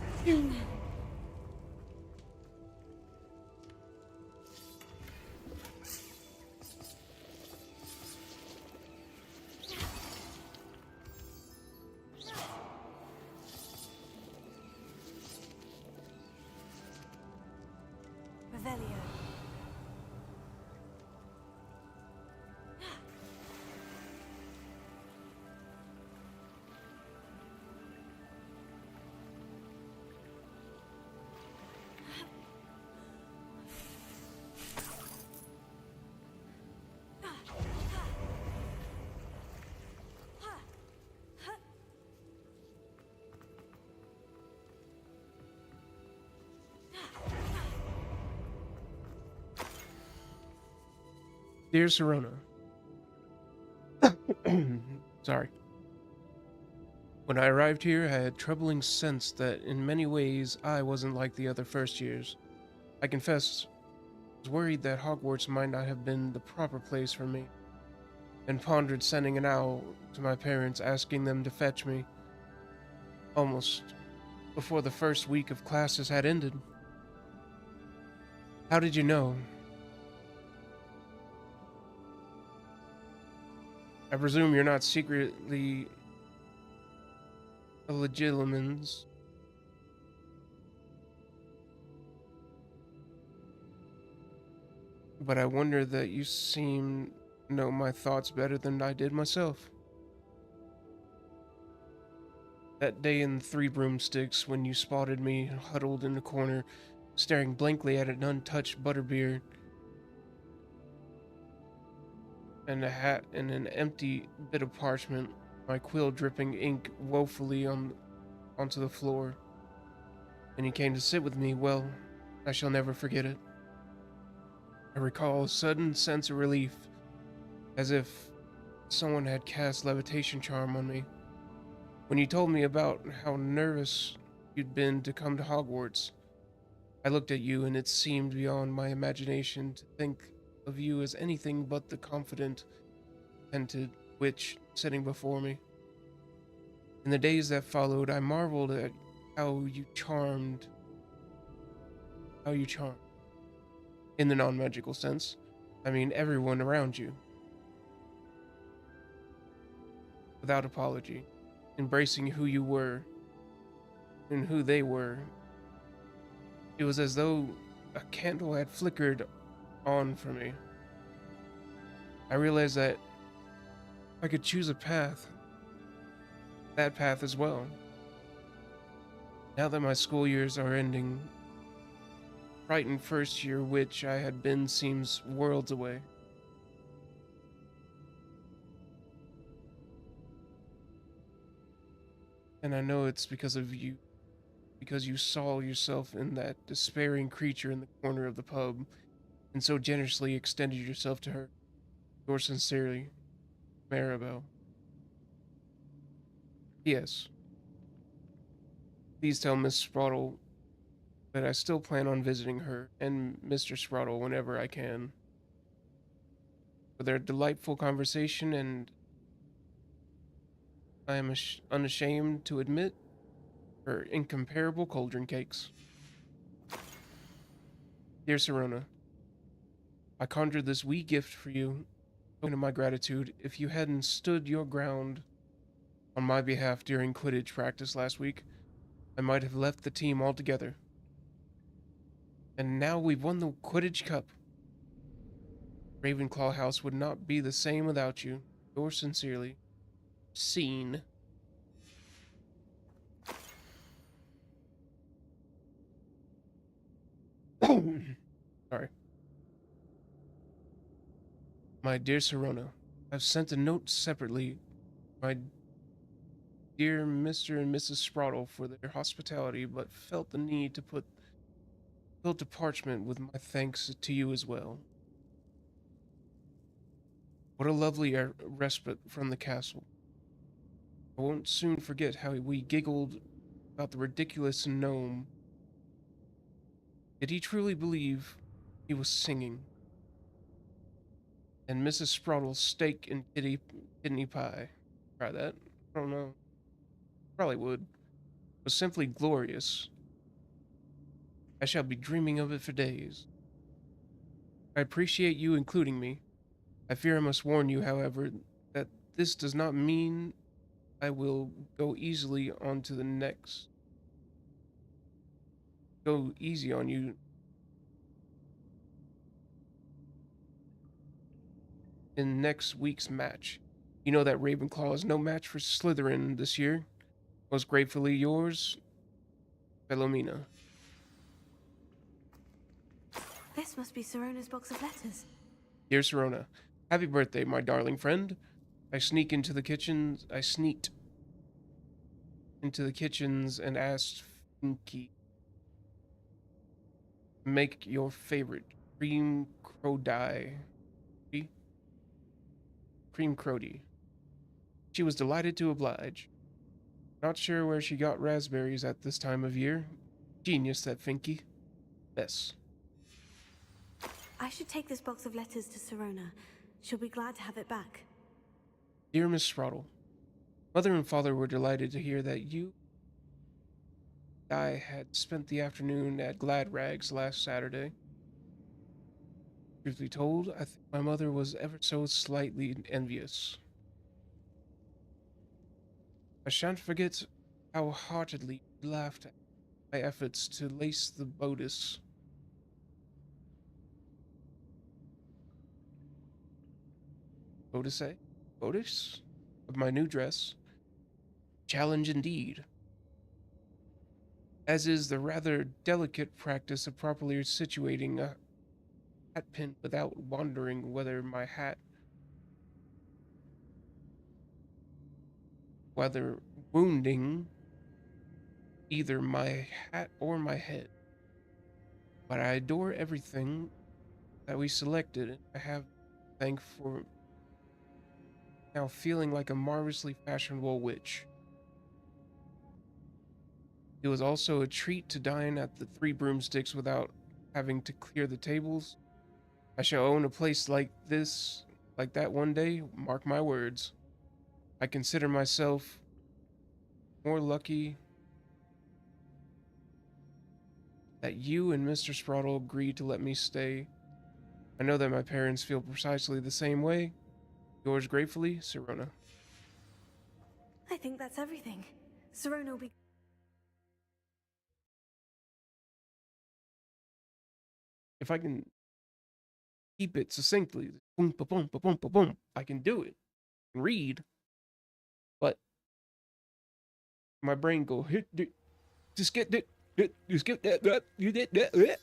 Revelio. Dear Serona. Sorry. When I arrived here, I had troubling sense that in many ways I wasn't like the other first years. I confess, I was worried that Hogwarts might not have been the proper place for me, and pondered sending an owl to my parents asking them to fetch me, almost before the first week of classes had ended. How did you know? I presume you're not secretly a Legilimens. But I wonder that you seem to know my thoughts better than I did myself. That day in Three Broomsticks when you spotted me huddled in a corner, staring blankly at an untouched butterbeer and a hat and an empty bit of parchment, my quill dripping ink woefully onto the floor. And he came to sit with me, well, I shall never forget it. I recall a sudden sense of relief, as if someone had cast levitation charm on me. When you told me about how nervous you'd been to come to Hogwarts, I looked at you and it seemed beyond my imagination to think of you as anything but the confident, contented witch sitting before me. In the days that followed, I marveled at how you charmed. In the non-magical sense. I mean, everyone around you. Without apology, embracing who you were and who they were. It was as though a candle had flickered on for me. I realized that I could choose a path. That path as well. Now that my school years are ending, frightened first year witch I had been seems worlds away. And I know it's because of you. Because you saw yourself in that despairing creature in the corner of the pub and so generously extended yourself to her. Yours sincerely, Maribel. P.S. Please tell Miss Sprottle that I still plan on visiting her and Mr. Sprottle whenever I can. For their delightful conversation and, I am unashamed to admit, her incomparable cauldron cakes. Dear Serona, I conjured this wee gift for you, token of my gratitude. If you hadn't stood your ground on my behalf during Quidditch practice last week, I might have left the team altogether. And now we've won the Quidditch Cup. Ravenclaw House would not be the same without you. Yours sincerely, Scene. Sorry. My dear Serona, I've sent a note separately. My dear Mr. and Mrs. Sprottle for their hospitality, but felt the need to put to parchment with my thanks to you as well. What a lovely respite from the castle. I won't soon forget how we giggled about the ridiculous gnome. Did he truly believe he was singing? And Mrs. Sprottle's steak and kidney pie. Try that? I don't know. Probably would. Was simply glorious. I shall be dreaming of it for days. I appreciate you including me. I fear I must warn you, however, that this does not mean I will go easily on to the next. Go easy on you. In next week's match. You know that Ravenclaw is no match for Slytherin this year. Most gratefully yours, Philomena. This must be Sirona's box of letters. Dear Sirona, happy birthday, my darling friend. I sneaked into the kitchens and asked Finky to make your favorite cream crody. Cream crody. She was delighted to oblige. Not sure where she got raspberries at this time of year. Genius, that Finky. Yes. I should take this box of letters to Sirona. She'll be glad to have it back. Dear Miss Sprottle, Mother and Father were delighted to hear that you and I had spent the afternoon at Glad Rags last Saturday. Truthfully told, I think my mother was ever so slightly envious. I shan't forget how heartedly you laughed at my efforts to lace the bodice. Bodice of my new dress. Challenge indeed. As is the rather delicate practice of properly situating a hat pin without wondering whether wounding either my hat or my head. But I adore everything that we selected, and I have thank for now feeling like a marvelously fashionable witch. It was also a treat to dine at the Three Broomsticks without having to clear the tables. I shall own a place like that one day, mark my words. I consider myself more lucky that you and Mr. Sprottle agreed to let me stay. I know that my parents feel precisely the same way. Yours gratefully, Sirona. I think that's everything. Sirona will be... If I can keep it succinctly, boom, ba boom, ba boom, ba boom, I can do it and read. But my brain go hit, just get that, you skip that, you did that.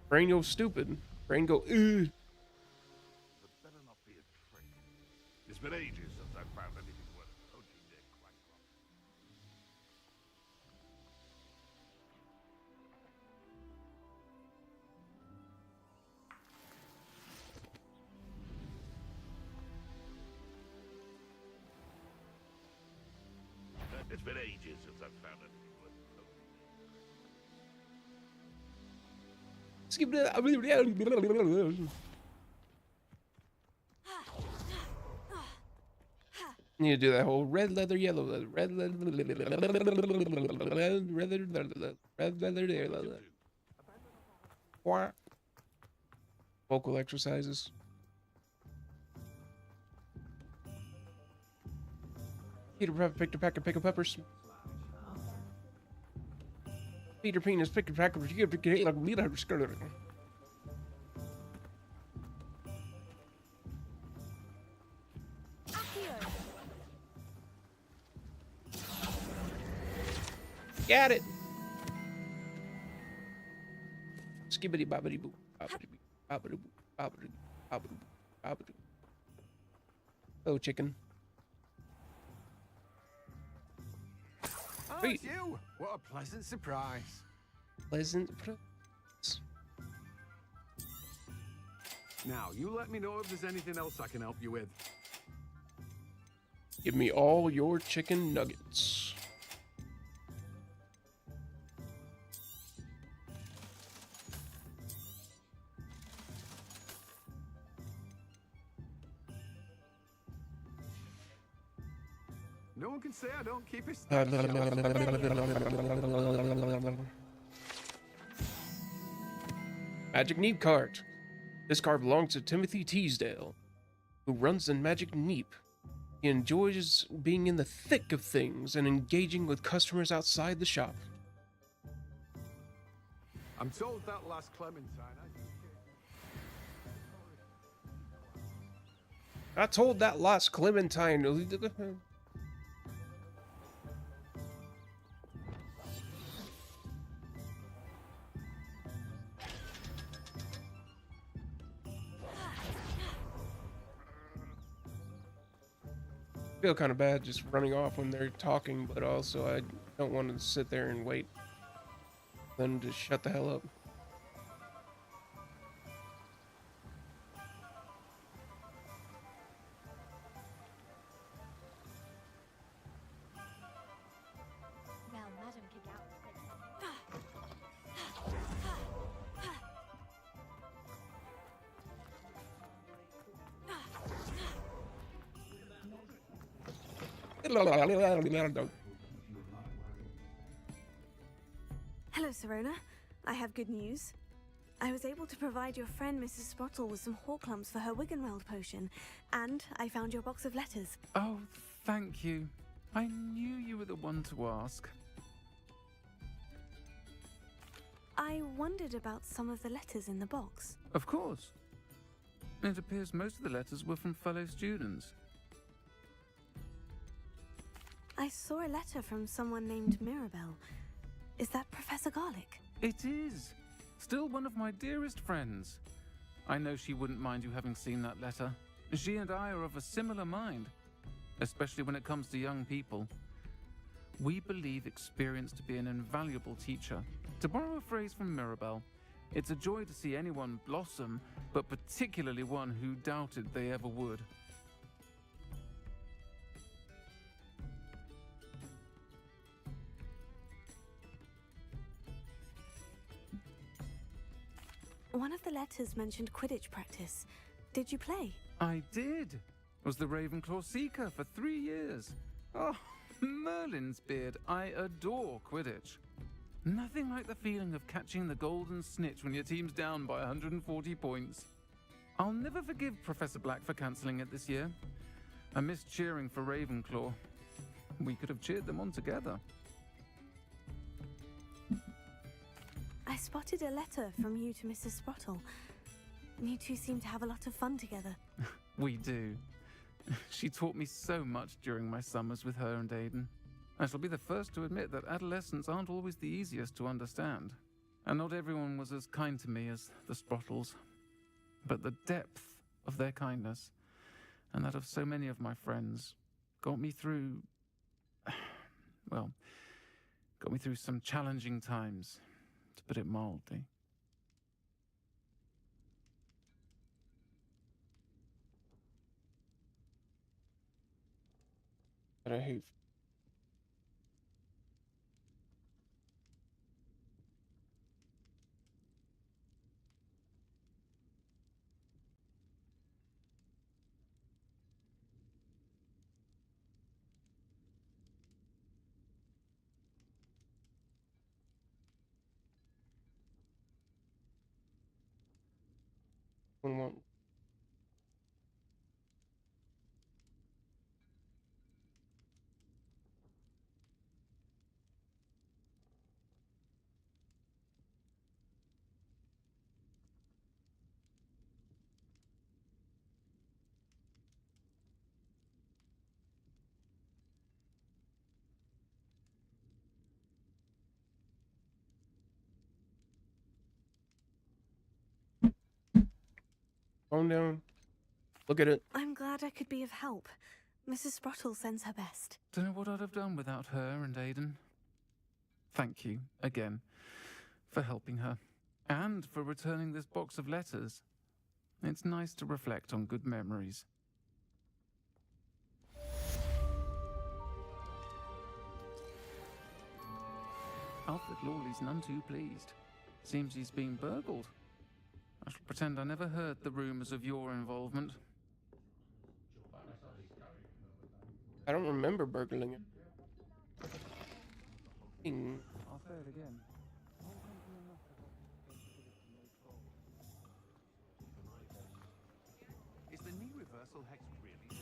Brain go stupid. Brain go. It better not be a trick. It's been ages since I found anything worth poaching their quack. It's been ages since I've found anything worth poaching. Skip that. Need to do that whole red leather, yellow leather, red leather, red leather, yellow leather. Vocal exercises. Peter Pepper picked a pack of pickled peppers. Peter Penis picked a pack of Got it. Skibbity bobbity boo. Bobbity boo. Bobbity boo. Bobbity boo. Bobbity boo. Bobbity boo. Oh, chicken. Oh, Wait. it's you! What a pleasant surprise. Pleasant. Now, you let me know if there's anything else I can help you with. Give me all your chicken nuggets. No one can say I don't keep his Magic Neep cart. This cart belongs to Timothy Teasdale, who runs the Magic Neep. He enjoys being in the thick of things and engaging with customers outside the shop. I'm told that last Clementine. I told that last Clementine. Feel kind of bad just running off when they're talking, but also I don't want to sit there and wait. Then just shut the hell up. Now, Madam kick out. Hello, Sirona. I have good news. I was able to provide your friend Mrs. Sprottle with some Horklumps for her Wiggenweld potion, and I found your box of letters. Oh, thank you. I knew you were the one to ask. I wondered about some of the letters in the box. Of course. It appears most of the letters were from fellow students. I saw a letter from someone named Mirabelle. Is that Professor Garlick? It is. Still one of my dearest friends. I know she wouldn't mind you having seen that letter. She and I are of a similar mind, especially when it comes to young people. We believe experience to be an invaluable teacher. To borrow a phrase from Mirabelle, it's a joy to see anyone blossom, but particularly one who doubted they ever would. One of the letters mentioned Quidditch practice. Did you play? I did. Was the Ravenclaw Seeker for 3 years. Oh, Merlin's beard. I adore Quidditch. Nothing like the feeling of catching the golden snitch when your team's down by 140 points. I'll never forgive Professor Black for cancelling it this year. I missed cheering for Ravenclaw. We could have cheered them on together. I spotted a letter from you to Mrs. Sprottle. You two seem to have a lot of fun together. We do. She taught me so much during my summers with her and Aiden. I shall be the first to admit that adolescents aren't always the easiest to understand. And not everyone was as kind to me as the Sprottles. But the depth of their kindness, and that of so many of my friends, got me through... well, got me through some challenging times, to put it mildly. But I hate. One. Calm down. Look at it. I'm glad I could be of help. Mrs. Sprottle sends her best. Don't know what I'd have done without her and Aidan. Thank you, again, for helping her. And for returning this box of letters. It's nice to reflect on good memories. Alfred Lawley's none too pleased. Seems he's been burgled. I shall pretend I never heard the rumours of your involvement. I don't remember burgling it. I'll say it again. Is the knee reversal hex really?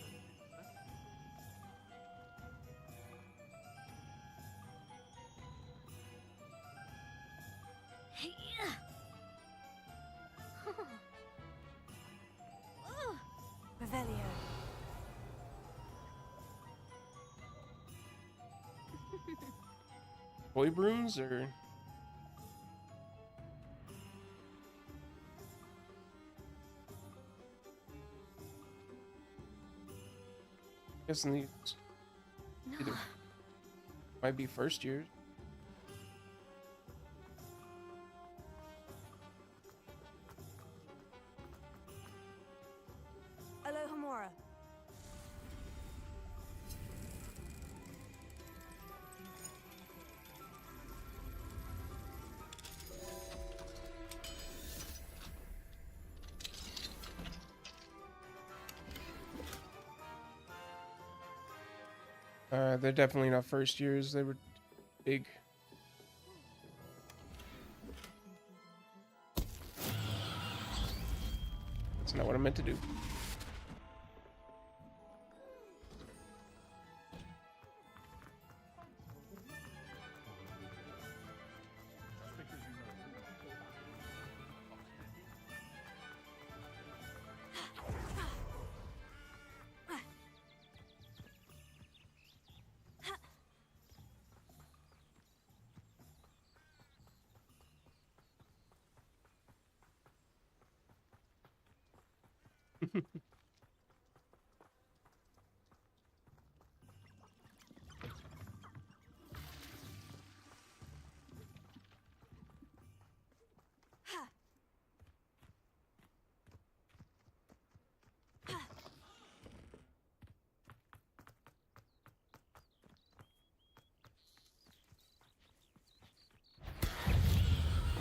Revelio. Toy brooms or guessing these either might be first years. Alohomora. They're definitely not first years. They were big. That's not what I meant to do.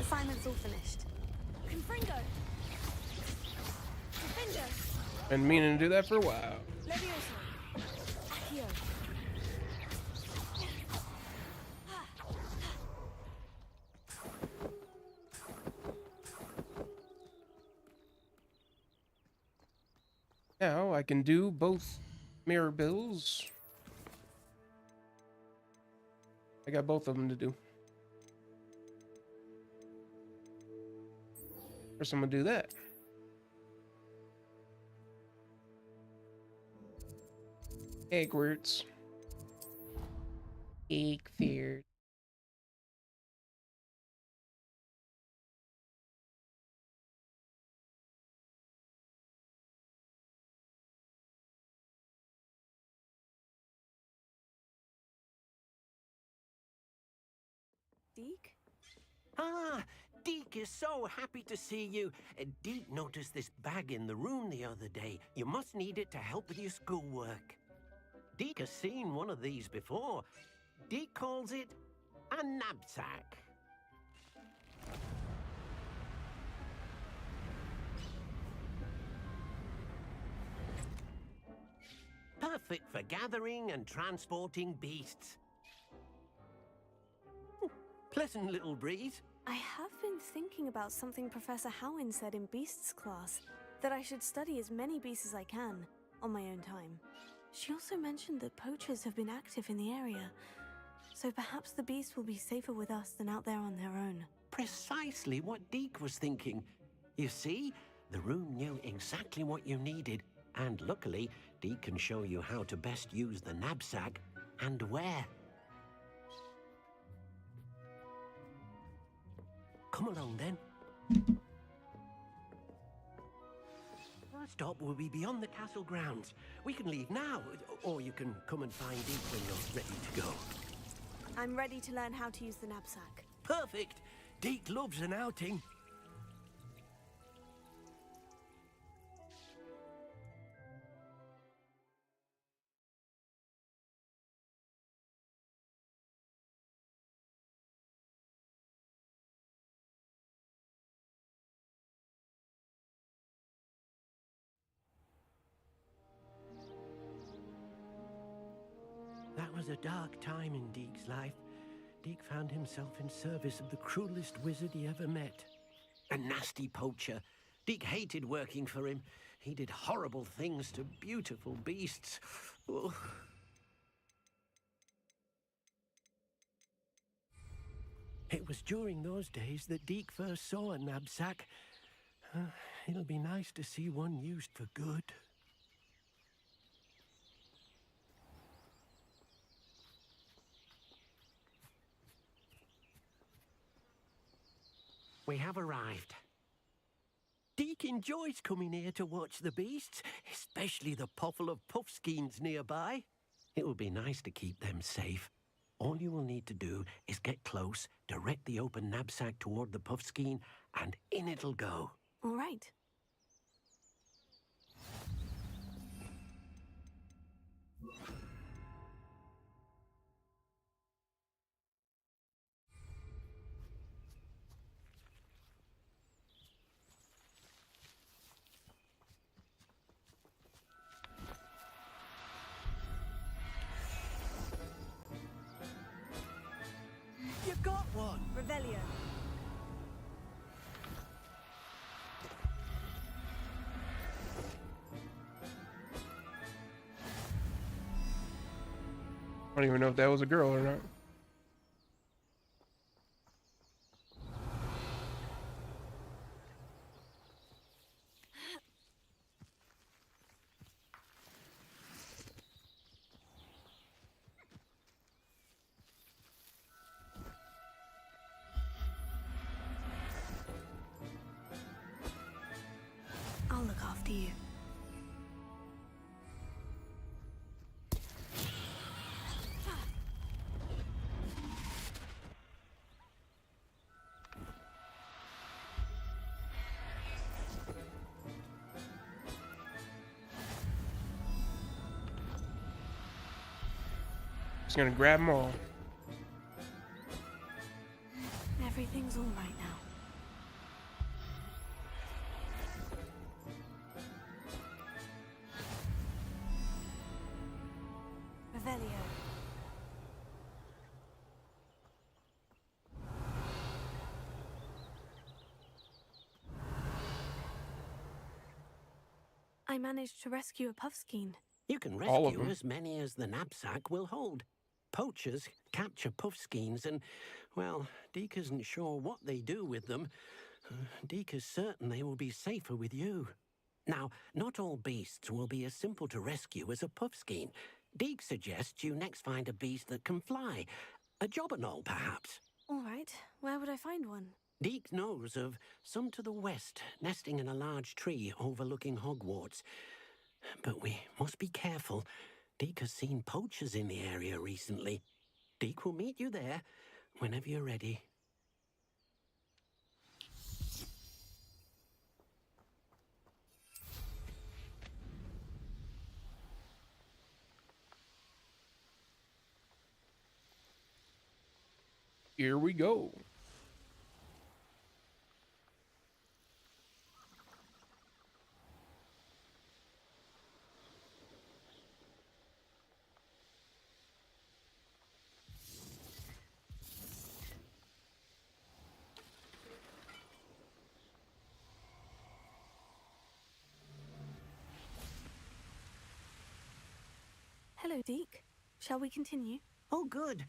Assignment's all finished. Confringo. Defender. Been meaning to do that for a while. Levioso. Accio. Now I can do both mirror bills. I got both of them to do. First, I'm gonna do that. Eggworts. Egg fear. Deke? Ah, Deke is so happy to see you. Deke noticed this bag in the room the other day. You must need it to help with your schoolwork. Deke has seen one of these before. Deke calls it a knapsack. Perfect for gathering and transporting beasts. Pleasant little breeze. I have been thinking about something Professor Howin said in Beasts class, that I should study as many beasts as I can, on my own time. She also mentioned that poachers have been active in the area, so perhaps the beasts will be safer with us than out there on their own. Precisely what Deke was thinking. You see, the room knew exactly what you needed, and luckily, Deke can show you how to best use the knapsack and where. Come along then. stop will be beyond the castle grounds. We can leave now, or you can come and find Deek when you're ready to go. I'm ready to learn how to use the knapsack. Perfect! Deek loves an outing. That was a dark time in Deek's life. Deek found himself in service of the cruelest wizard he ever met. A nasty poacher. Deek hated working for him. He did horrible things to beautiful beasts. Oh. It was during those days that Deek first saw a knapsack. It'll be nice to see one used for good. We have arrived. Deek enjoys coming here to watch the beasts, especially the potful of puffskeins nearby. It will be nice to keep them safe. All you will need to do is get close, direct the open knapsack toward the puffskein, and in it'll go. All right. You got one! Revelio. I don't even know if that was a girl or not. I'll look after you. Just gonna grab them all. Everything's all right now. Revelio. I managed to rescue a puffskein. You can All of rescue them. as many as the knapsack will hold. Poachers capture puffskeins and, well, Deek isn't sure what they do with them. Deek is certain they will be safer with you. Now, not all beasts will be as simple to rescue as a puffskein. Deek suggests you next find a beast that can fly. A jobberknoll, perhaps. All right. Where would I find one? Deek knows of some to the west, nesting in a large tree overlooking Hogwarts. But we must be careful. Deek has seen poachers in the area recently. Deek will meet you there whenever you're ready. Here we go. Hello, Deek. Shall we continue? Oh, good.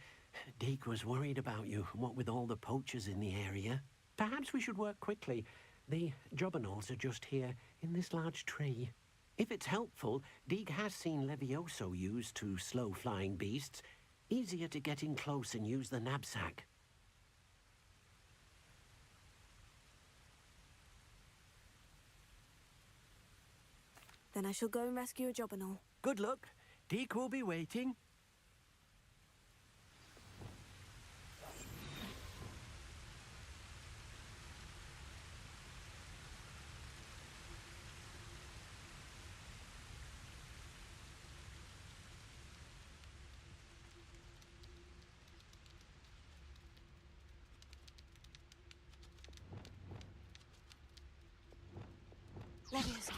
Deek was worried about you, what with all the poachers in the area. Perhaps we should work quickly. The jobberknolls are just here, in this large tree. If it's helpful, Deek has seen Levioso used to slow flying beasts. Easier to get in close and use the knapsack. Then I shall go and rescue a Jobberknoll. Good luck. Deke will be waiting. Leviosa.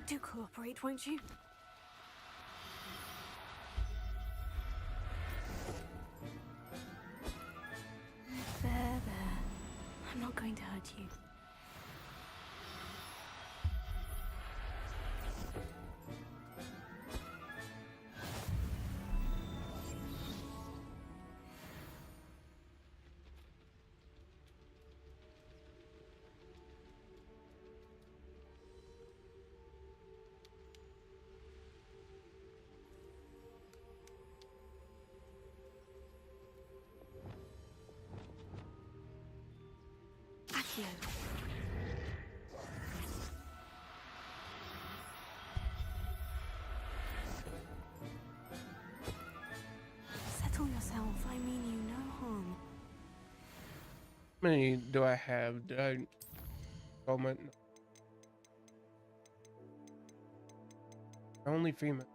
Do cooperate, won't you? There. I'm not going to hurt you. Accio. Settle yourself. I mean you no harm. How many do I have? Did I... Oh, my... Only female.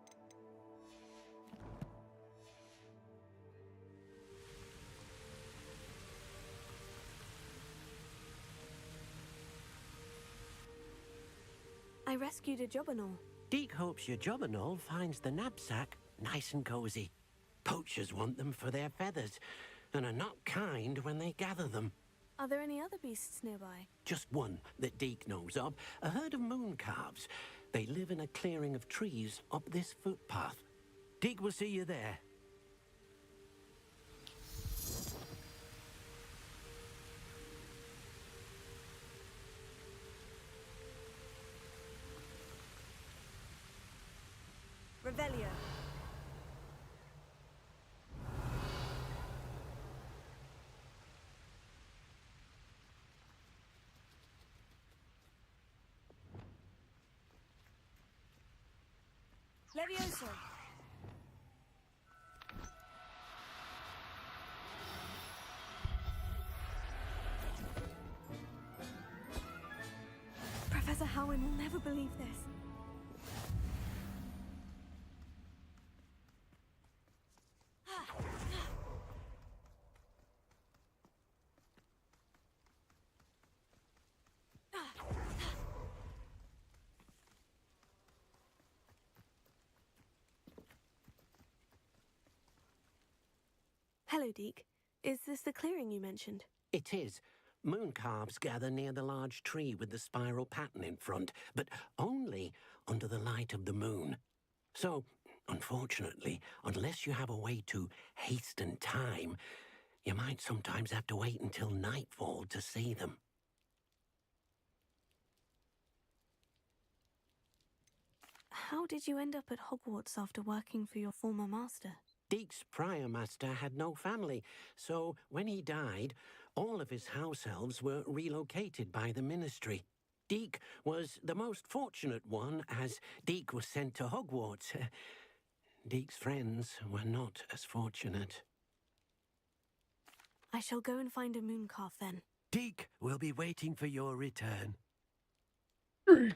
I rescued a Jobberknoll. Deke hopes your Jobberknoll finds the knapsack nice and cozy. Poachers want them for their feathers, and are not kind when they gather them. Are there any other beasts nearby? Just one that Deke knows of, a herd of moon calves. They live in a clearing of trees up this footpath. Deke will see you there. Revelio. Levioso. Professor Howin will never believe this. Hello, Deke. Is this the clearing you mentioned? It is. Moon calves gather near the large tree with the spiral pattern in front, but only under the light of the moon. So, unfortunately, unless you have a way to hasten time, you might sometimes have to wait until nightfall to see them. How did you end up at Hogwarts after working for your former master? Deke's prior master had no family, so when he died, all of his house elves were relocated by the ministry. Deke was the most fortunate one, as Deke was sent to Hogwarts. Deke's friends were not as fortunate. I shall go and find a moon calf then. Deke will be waiting for your return. Deke.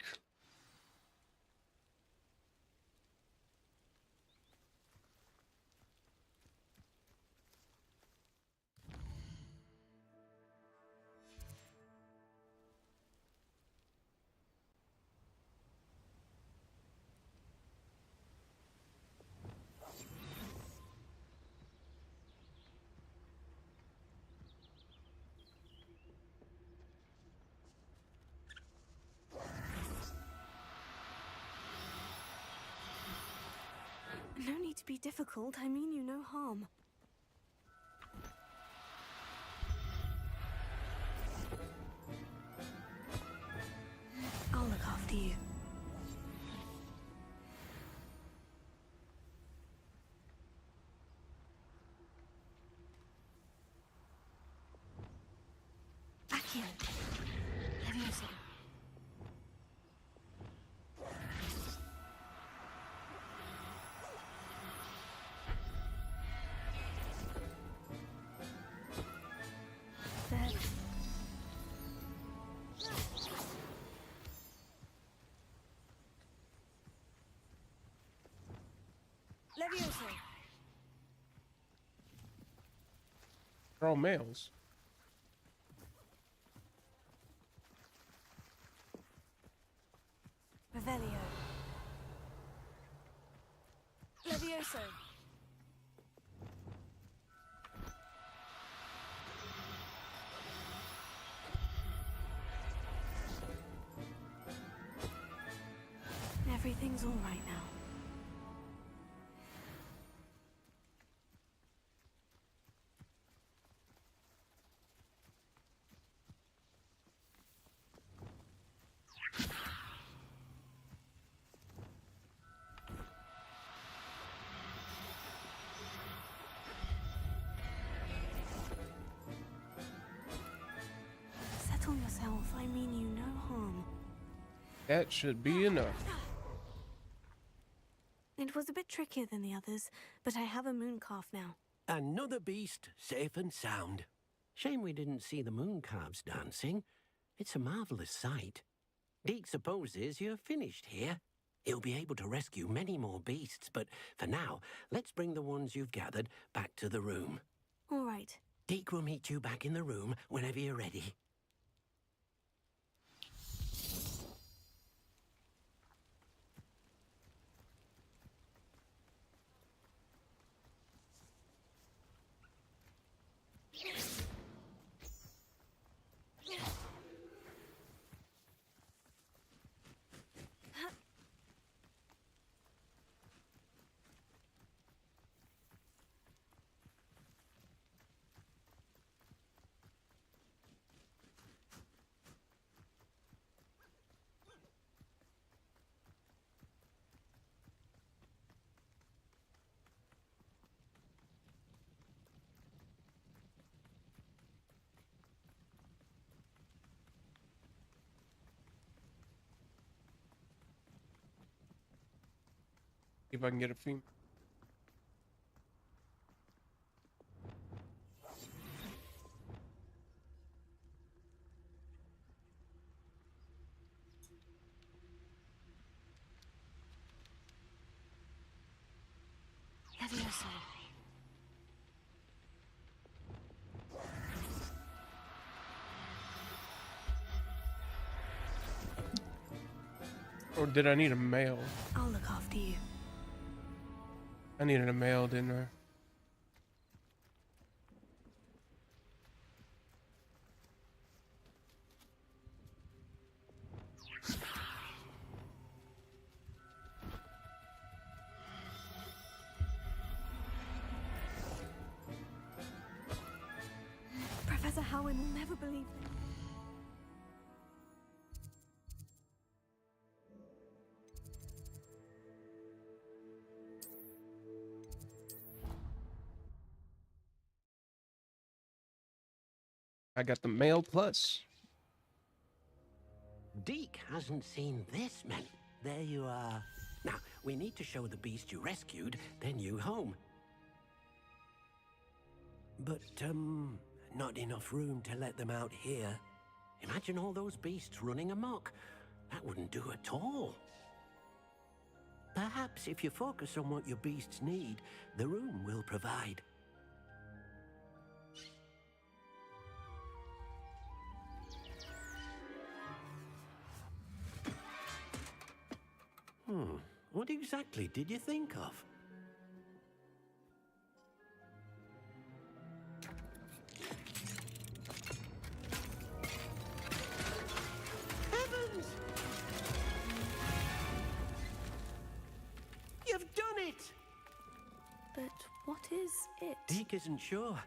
No need to be difficult. I mean you no harm. I'll look after you. Accio. Levioso. There. Levioso. They're all males. Revelio. Levioso. Everything's all right now. Settle yourself. I mean you no harm. That should be enough. It was a bit trickier than the others, but I have a moon calf now. Another beast, safe and sound. Shame we didn't see the moon calves dancing. It's a marvelous sight. Deke supposes you're finished here. He'll be able to rescue many more beasts, but for now, let's bring the ones you've gathered back to the room. All right. Deke will meet you back in the room whenever you're ready. See if I can get a few. Levioso. Or did I need a male? I'll look after you. I needed a male, didn't I? Professor Howin will never believe this. I got the male plus. Deke hasn't seen this many. There you are. Now, we need to show the beast you rescued their new home. But, not enough room to let them out here. Imagine all those beasts running amok. That wouldn't do at all. Perhaps if you focus on what your beasts need, the room will provide. What exactly did you think of? Heavens! You've done it! But what is it? Deke isn't sure.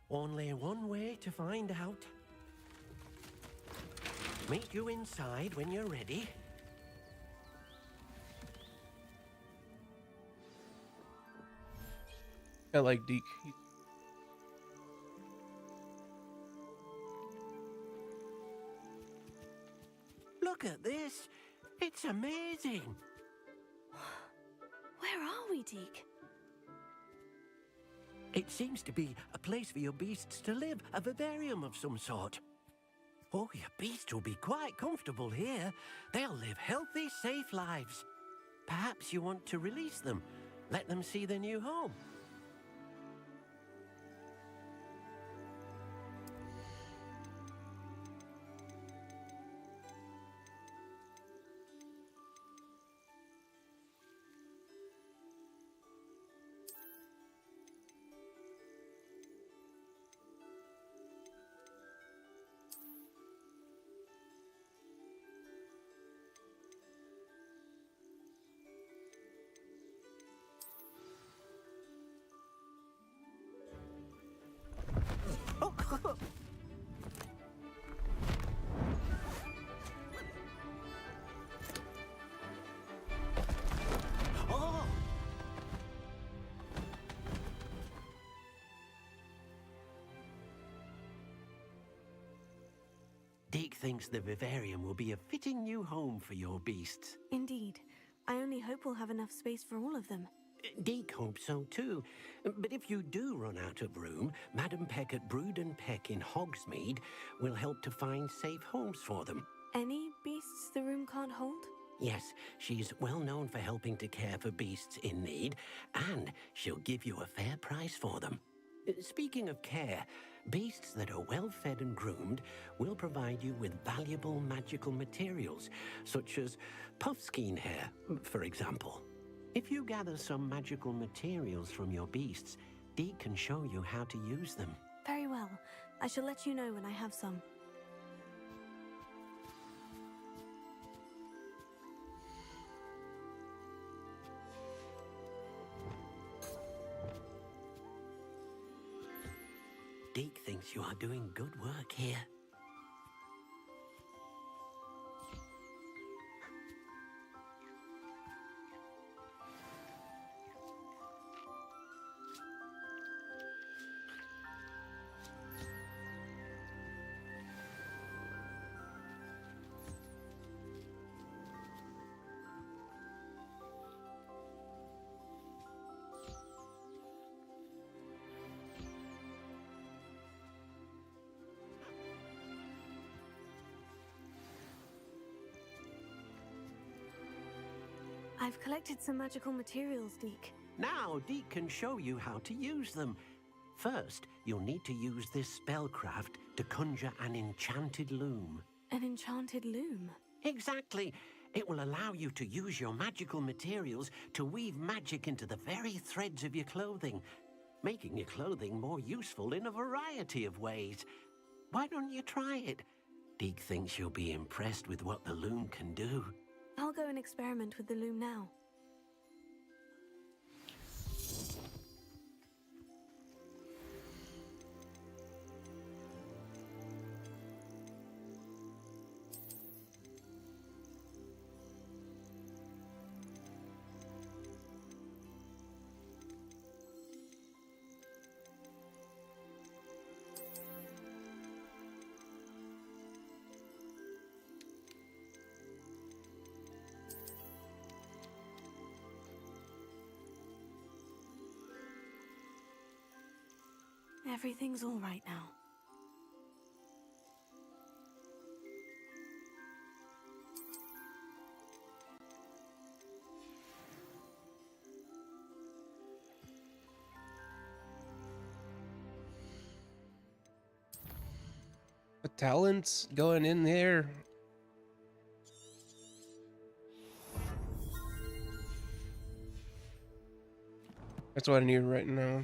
Only one way to find out. Meet you inside when you're ready. I like Deke. Look at this. It's amazing. Where are we, Deke? It seems to be a place for your beasts to live, a vivarium of some sort. Oh, your beasts will be quite comfortable here. They'll live healthy, safe lives. Perhaps you want to release them, let them see their new home. Oh! Deke thinks the vivarium will be a fitting new home for your beasts. Indeed. I only hope we'll have enough space for all of them. Deke hopes so too. But if you do run out of room, Madam Peck at Brood and Peck in Hogsmeade will help to find safe homes for them. Any beasts the room can't hold? Yes, she's well known for helping to care for beasts in need, and she'll give you a fair price for them. Speaking of care, beasts that are well fed and groomed will provide you with valuable magical materials, such as puffskein hair, for example. If you gather some magical materials from your beasts, Deke can show you how to use them. Very well. I shall let you know when I have some. Deke thinks you are doing good work here. I've collected some magical materials, Deke. Now Deke can show you how to use them. First, you'll need to use this spellcraft to conjure an enchanted loom. An enchanted loom? Exactly. It will allow you to use your magical materials to weave magic into the very threads of your clothing, making your clothing more useful in a variety of ways. Why don't you try it? Deke thinks you'll be impressed with what the loom can do. I'll go and experiment with the loom now. Everything's all right now. The talents going in there. That's what I need right now.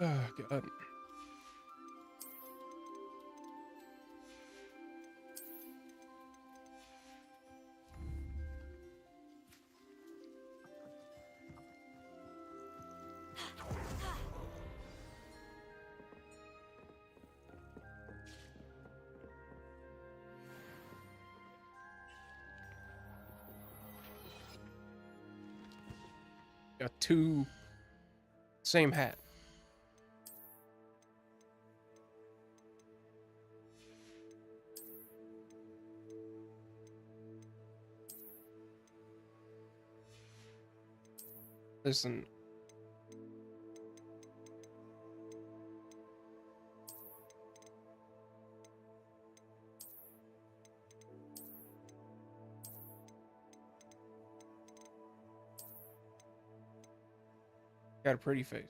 Oh god. Got two. Same hat. Listen. Got a pretty face.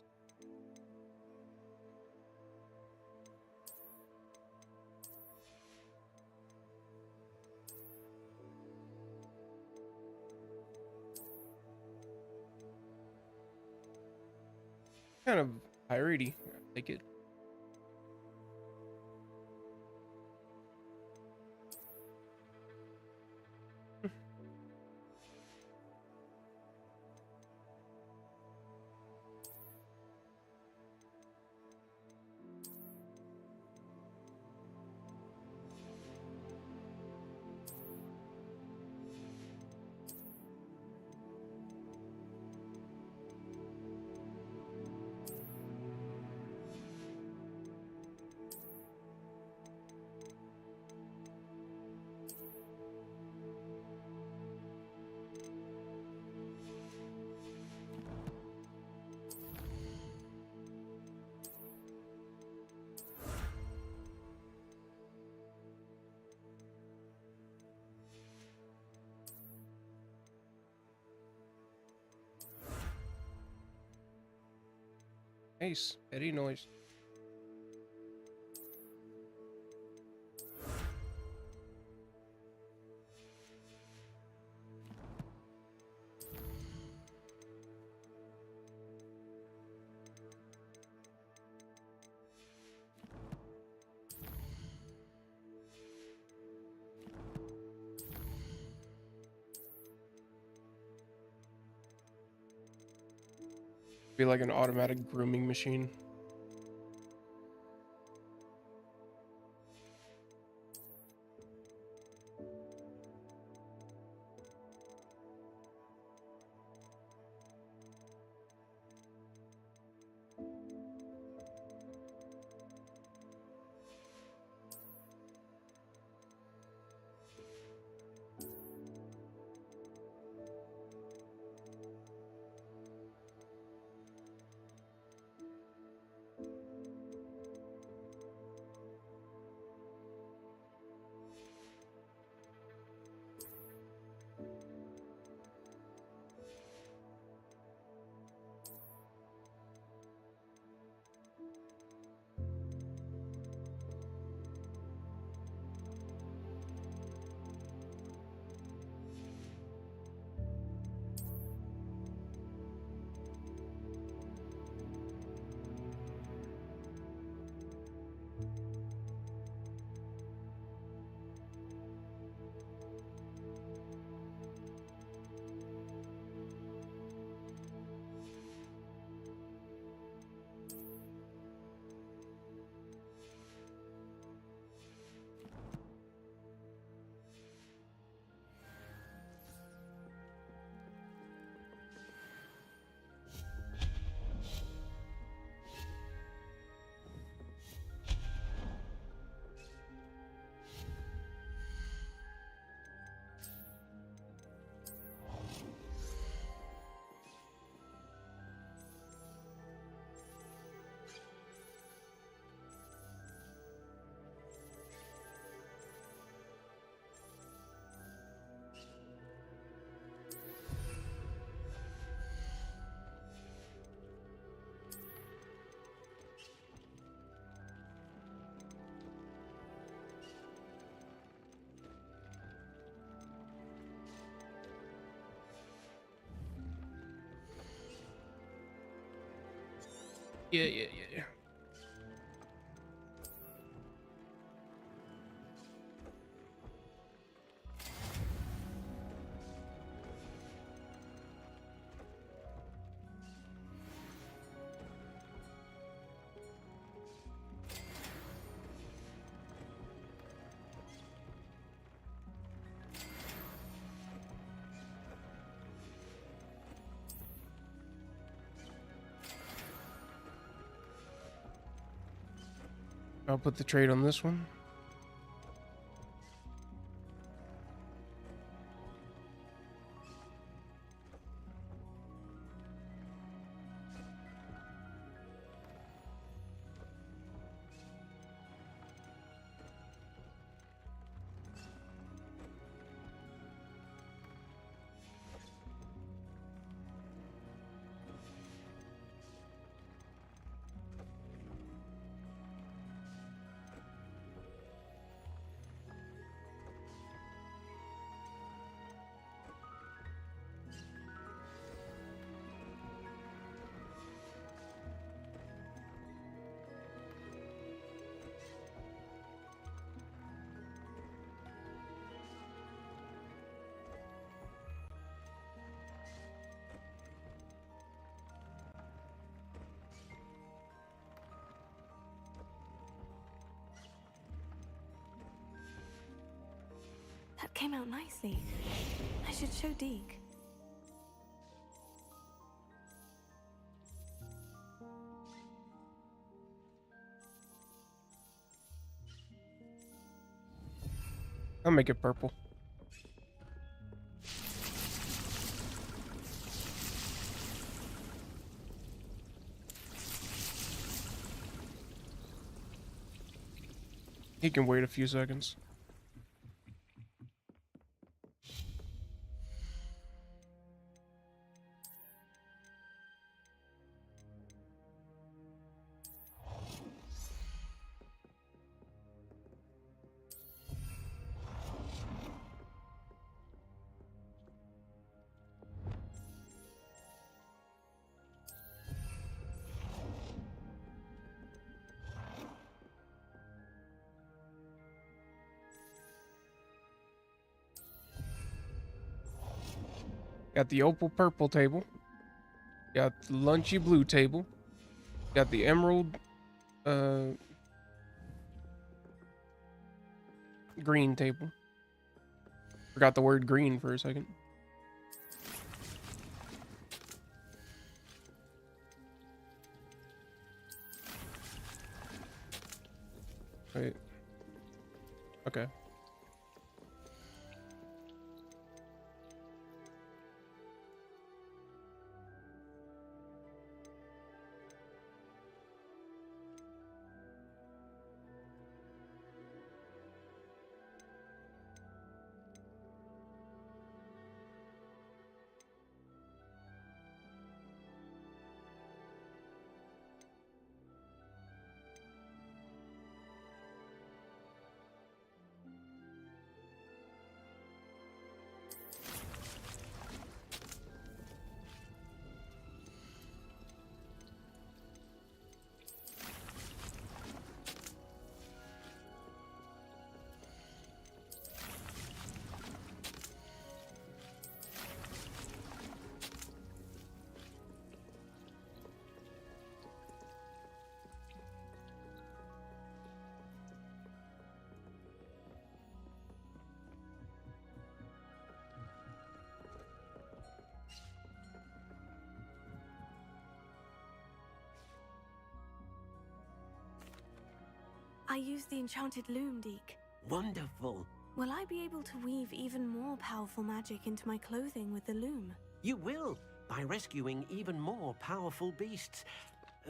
Kind of piratey. I take it. Nice. Very nice. Be like an automatic grooming machine. Yeah. I'll put the trade on this one. That came out nicely. I should show Deke. I'll make it purple. He can wait a few seconds. Got the opal purple table. Got the lunchy blue table. Got the emerald green table. Forgot the word green for a second. Wait. Okay. I used the enchanted loom, Deke. Wonderful. Will I be able to weave even more powerful magic into my clothing with the loom? You will, by rescuing even more powerful beasts.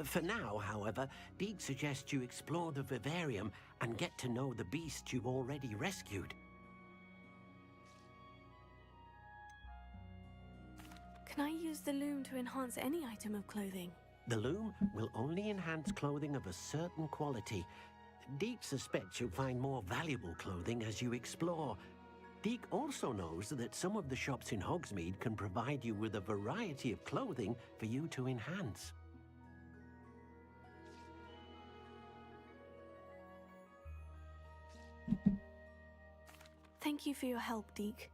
For now, however, Deke suggests you explore the vivarium and get to know the beasts you've already rescued. Can I use the loom to enhance any item of clothing? The loom will only enhance clothing of a certain quality. Deke suspects you'll find more valuable clothing as you explore. Deke also knows that some of the shops in Hogsmeade can provide you with a variety of clothing for you to enhance. Thank you for your help, Deke.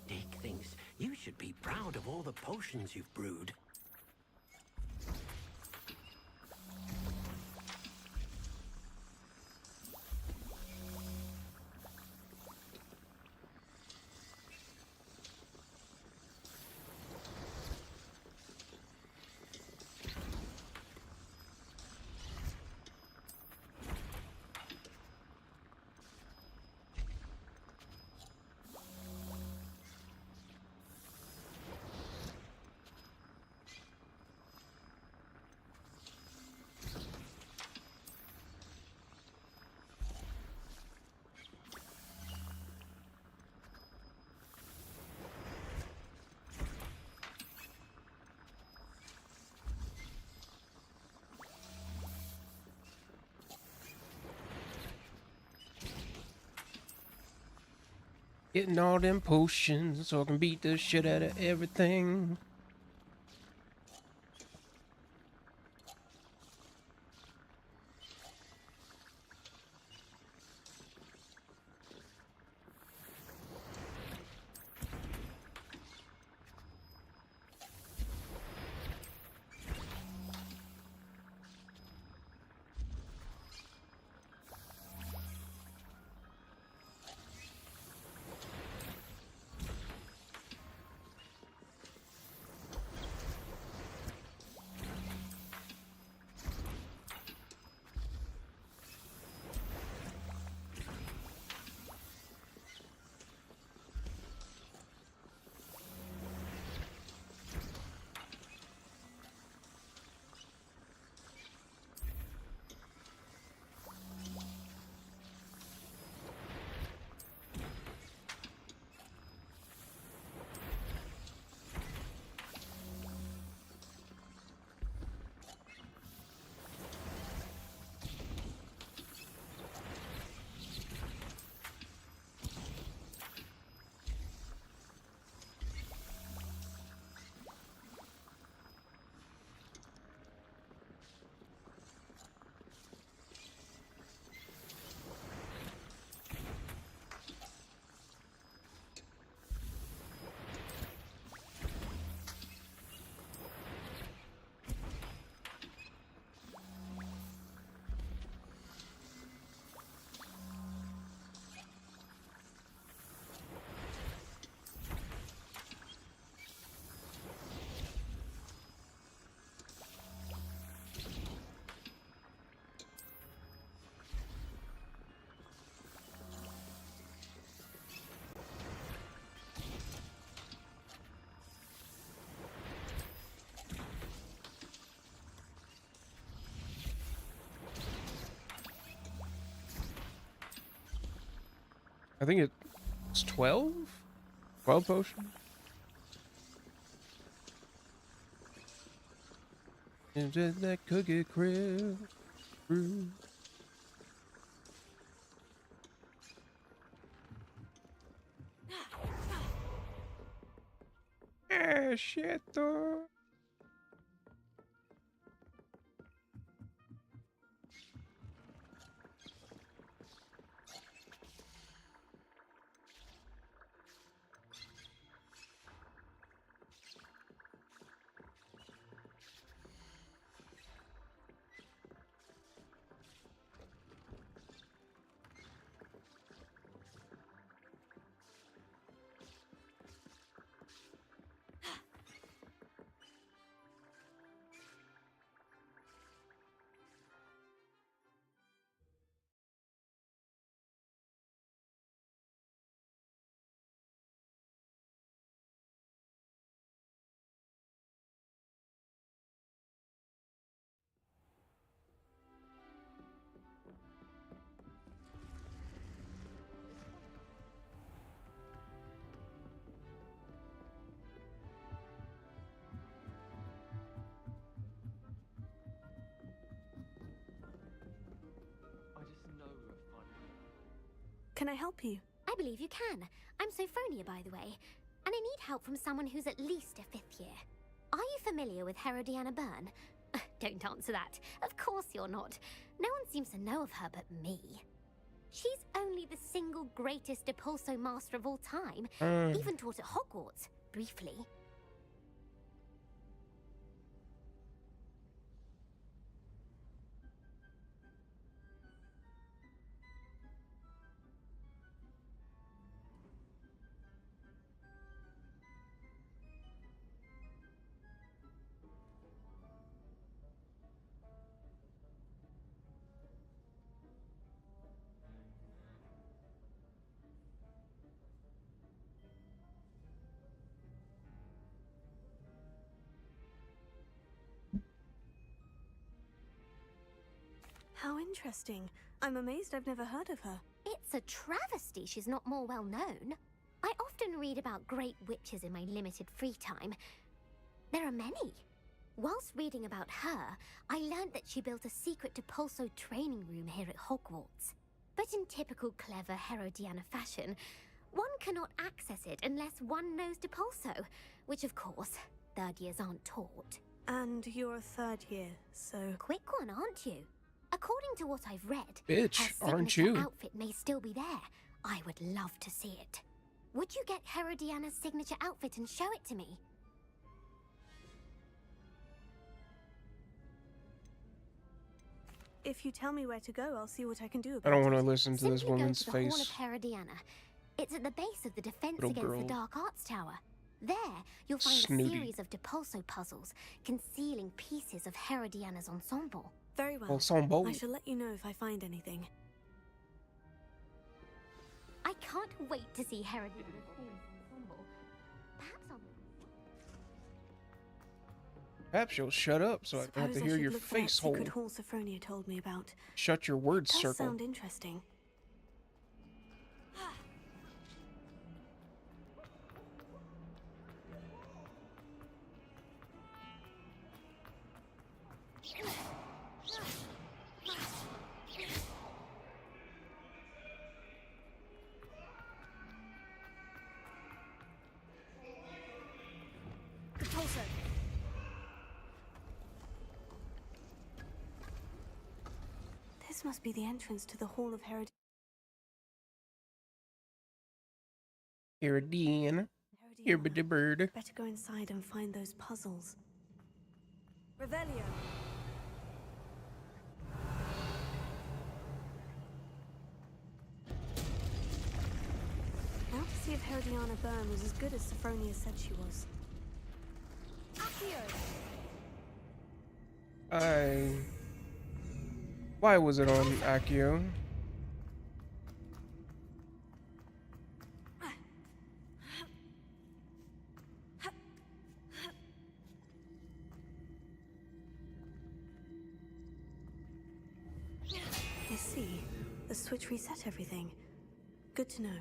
Deke thinks you should be proud of all the potions you've brewed. Getting all them potions so I can beat the shit out of everything. I think it's 12? 12 potions? And just that cookie crib. Shit, though. Can I help you? I believe you can. I'm Sophronia, by the way, and I need help from someone who's at least a 5th year. Are you familiar with Herodiana Byrne? Don't answer that. Of course you're not. No one seems to know of her but me. She's only the single greatest Depulso master of all time. Even taught at Hogwarts, briefly. How interesting. I'm amazed I've never heard of her. It's a travesty she's not more well known. I often read about great witches in my limited free time. There are many. Whilst reading about her, I learned that she built a secret Depulso training room here at Hogwarts. But in typical clever Herodiana fashion, one cannot access it unless one knows Depulso, which of course, 3rd years aren't taught. And you're a 3rd year, so... Quick one, aren't you? According to what I've read, Bitch, her aren't signature you? outfit may still be there. I would love to see it. Would you get Herodiana's signature outfit and show it to me? If you tell me where to go, I'll see what I can do about I it. don't want to listen to this Simply woman's go to the Hall face. of Herodiana. It's at the base of the Defense Little Against girl. the Dark Arts Tower. There, you'll find Snooty. a series of Depulso puzzles concealing pieces of Herodiana's ensemble. Very well. Ensemble. I shall let you know if I find anything. I can't wait to see Herodiana's ensemble. Perhaps I'll... Perhaps you'll shut up so I don't have to Suppose I hear should your look for that face hole. secret hall Sophronia told me about. Shut your word Does circle. sound interesting. Depulso. This must be the entrance to the Hall of Herod. Herodiana. Here, bitty bird. Better go inside and find those puzzles. Revelio. Now to see if Herodiana Byrne was as good as Sophronia said she was. Accio! Why was it on Accio? I see. The switch reset everything. Good to know.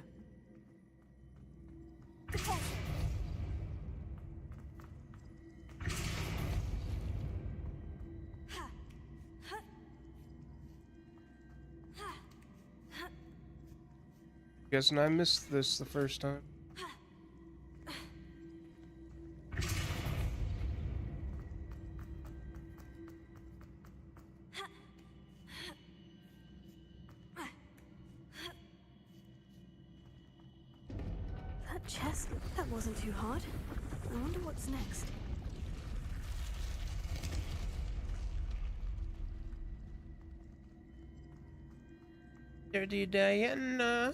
Guessing I missed this the first time. That chest, that wasn't too hard. I wonder what's next. Dirty Diana.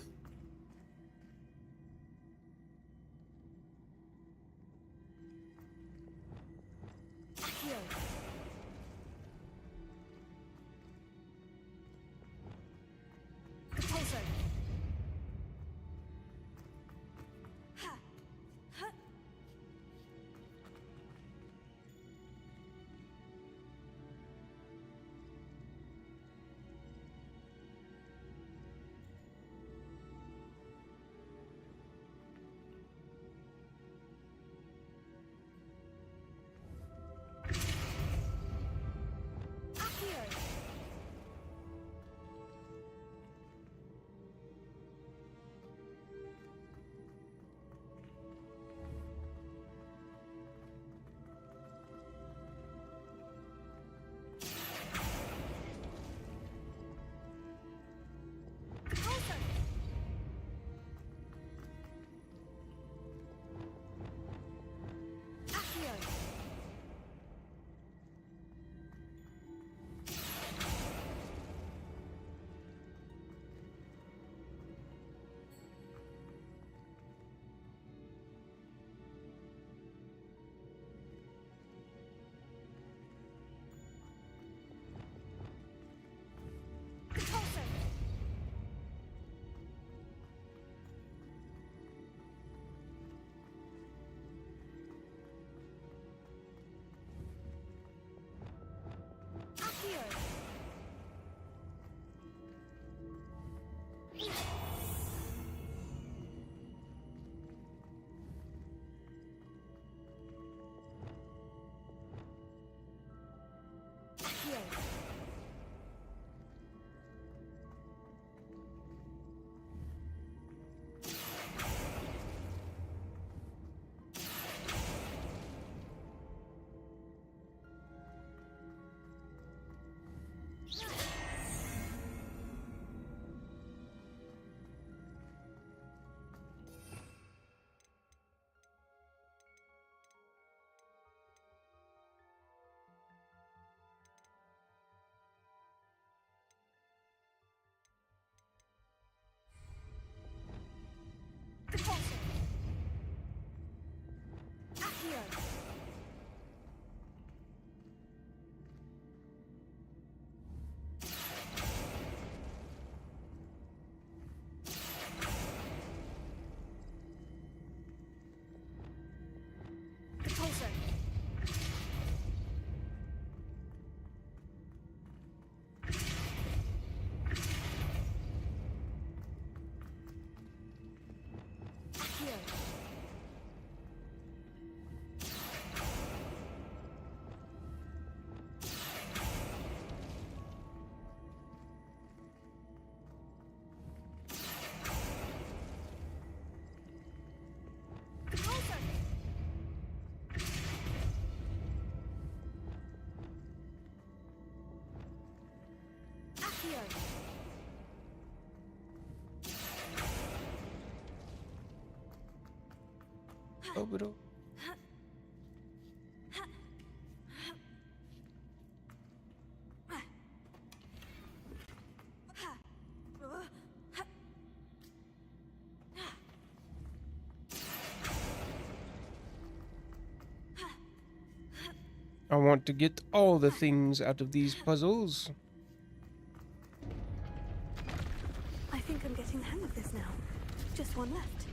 Repulsor. Accio. Repulsor. Accio. Repulsor. Accio. Orbital. I want to get all the things out of these puzzles. I think I'm getting the hang of this now. Just one left.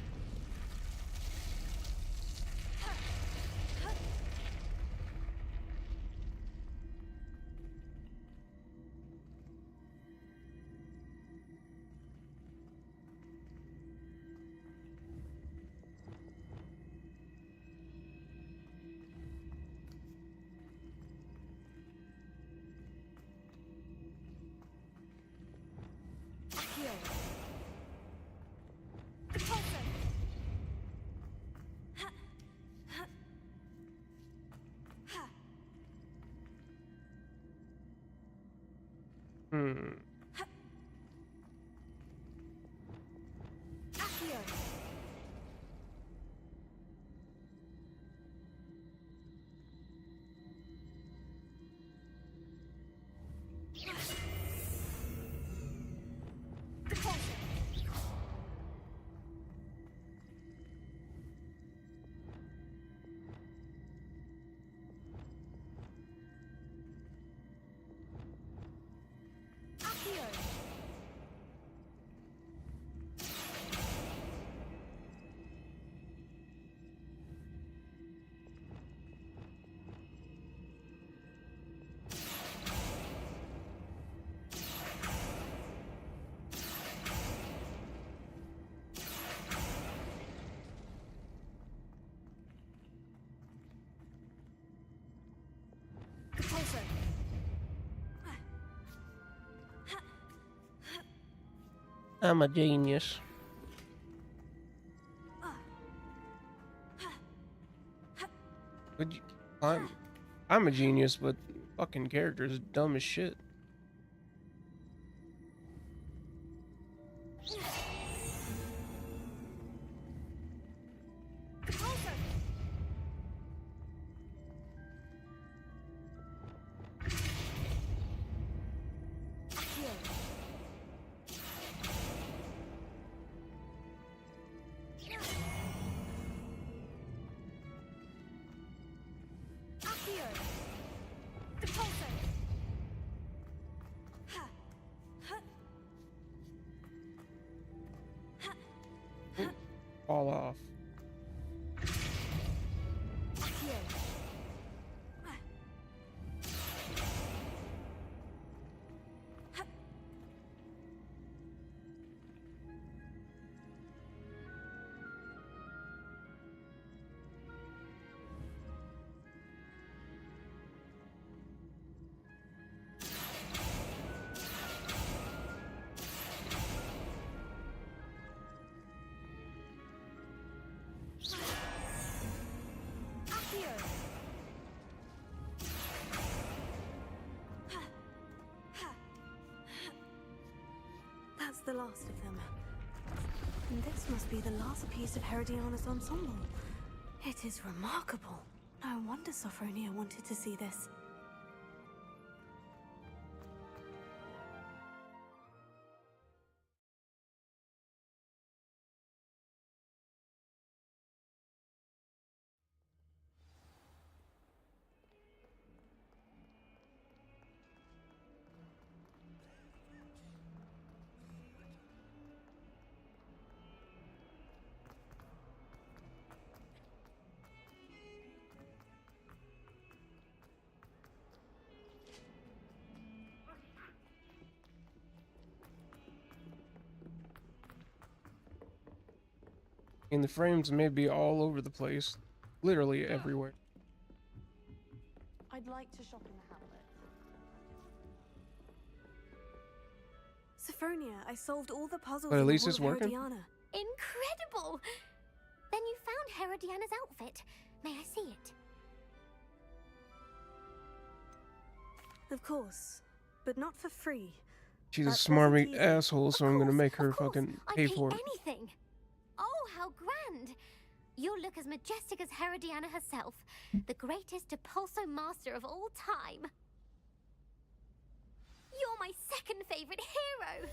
Accio. Repulsor. Hmm. Accio. Repulsor. Accio. Repulsor. I'm a genius. Would you, I'm a genius, but fucking character's dumb as shit. Repulsor. Accio. Accio. Repulsor. Fall off. Accio. Accio. That's the last of them. And this must be the last piece of Herodiana's ensemble. It is remarkable. No wonder Sophronia wanted to see this. And the frames may be all over the place. Literally everywhere. I'd like to shop in the Hamlet. Sophronia, I solved all the puzzles But at in least the it's Hall of working. Herodiana. Incredible! Then you found Herodiana's outfit. May I see it? Of course, but not for free. She's a That smarmy wasn't easy. asshole, so I'm gonna make her fucking I pay pay for it. anything. Oh, how grand! You'll look as majestic as Herodiana herself, the greatest Depulso master of all time. You're my second favorite hero.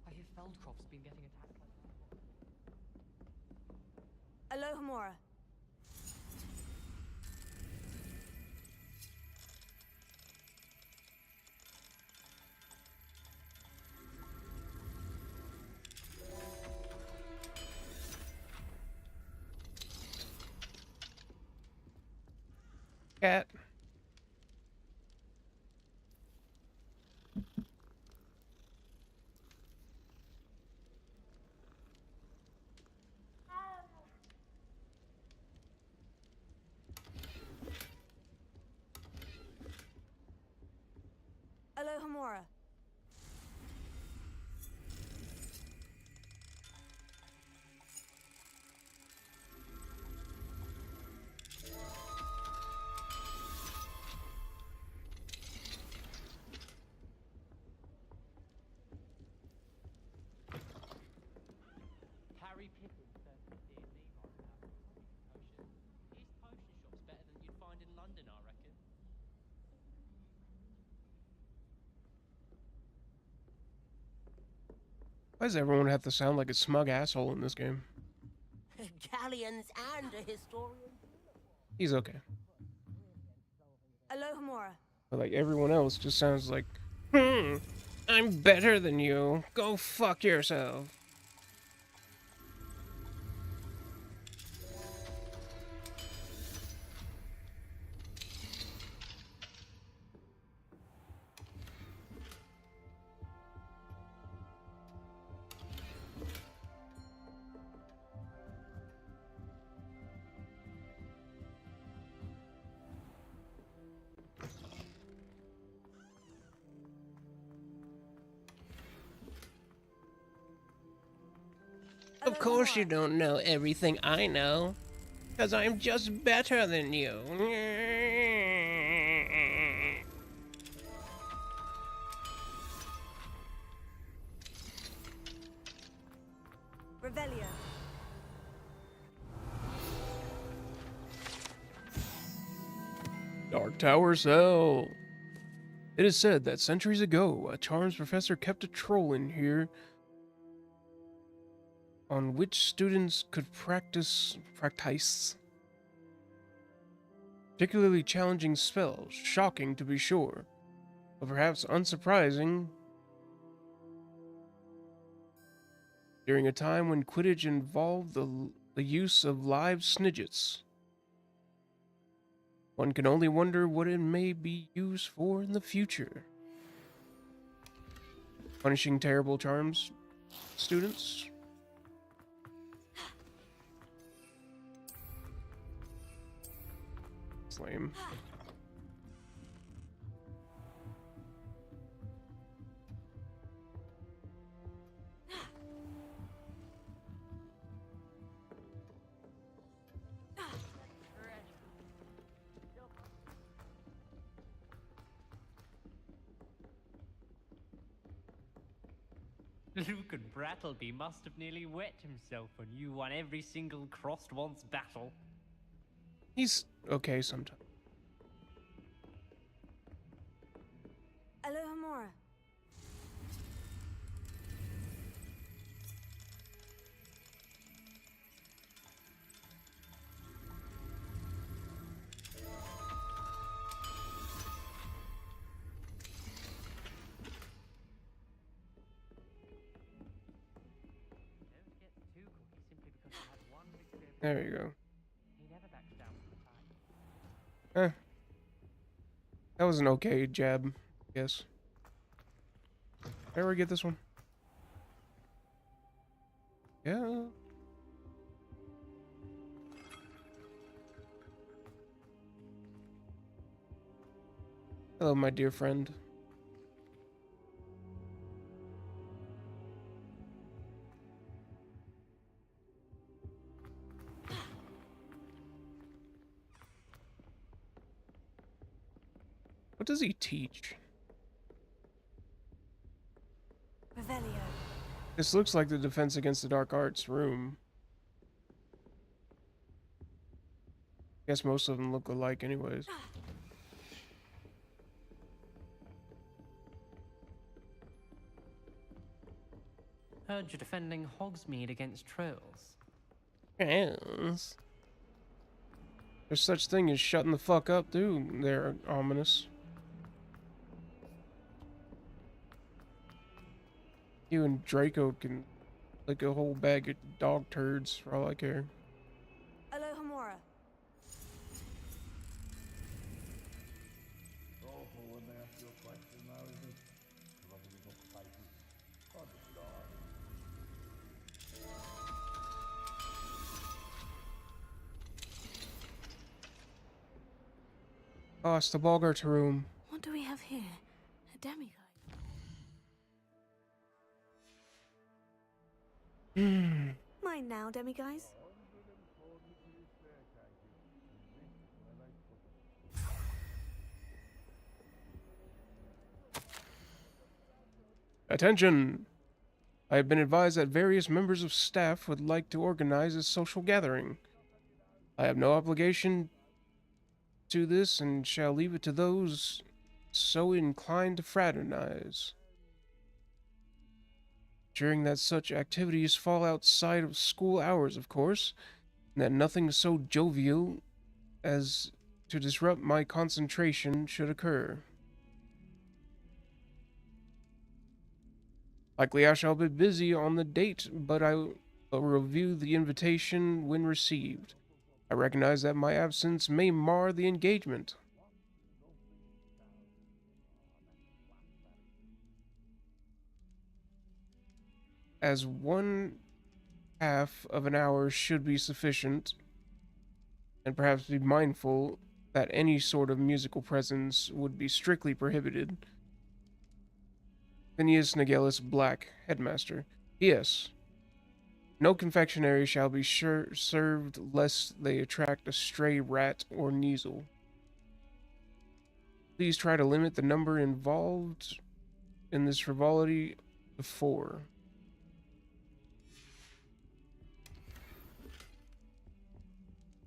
I hear Feldcroft's been getting attacked like that. Alohomora. Cat. Alohomora. Harry Pippin first D&D master potion. His potion shop's better than you'd find in London, I reckon. Why does everyone have to sound like a smug asshole in this game? Galleons and a historian. He's okay. Alohomora. But like everyone else just sounds like, I'm better than you. Go fuck yourself. Of course you don't know everything I know. Because I'm just better than you. Revelio. Dark Tower Cell. It is said that centuries ago, a charms professor kept a troll in here on which students could practice particularly challenging spells, shocking to be sure, but perhaps unsurprising during a time when Quidditch involved the use of live snidgets. One can only wonder what it may be used for in the future. Punishing terrible charms students? It's lame. Luke and Brattleby must have nearly wet himself when you won every single crossed once battle. He's okay sometimes. Alohomora. There you go. He never backs down from the fight. That was an okay jab, I guess. Did I ever get this one? Yeah. Hello, my dear friend. What does he teach? Revelio. This looks like the Defense Against the Dark Arts room. Guess most of them look alike anyways. Heard you're defending Hogsmeade against trolls. Yes. There's such thing as shutting the fuck up, dude. They're ominous. You and Draco can lick a whole bag of dog turds for all I care. Alohomora. Oh, it's the Bogart's room. What do we have here? A demiguise. Mine now, demiguise. Attention! I have been advised that various members of staff would like to organize a social gathering. I have no obligation to this and shall leave it to those so inclined to fraternize. Ensuring that such activities fall outside of school hours, of course, and that nothing so jovial as to disrupt my concentration should occur. Likely I shall be busy on the date, but I will review the invitation when received. I recognize that my absence may mar the engagement. As 1/2 of an hour should be sufficient, and perhaps be mindful that any sort of musical presence would be strictly prohibited. Phineas Nigellus Black, Headmaster. P.S. No confectionery shall be served lest they attract a stray rat or neasel. Please try to limit the number involved in this frivolity to 4.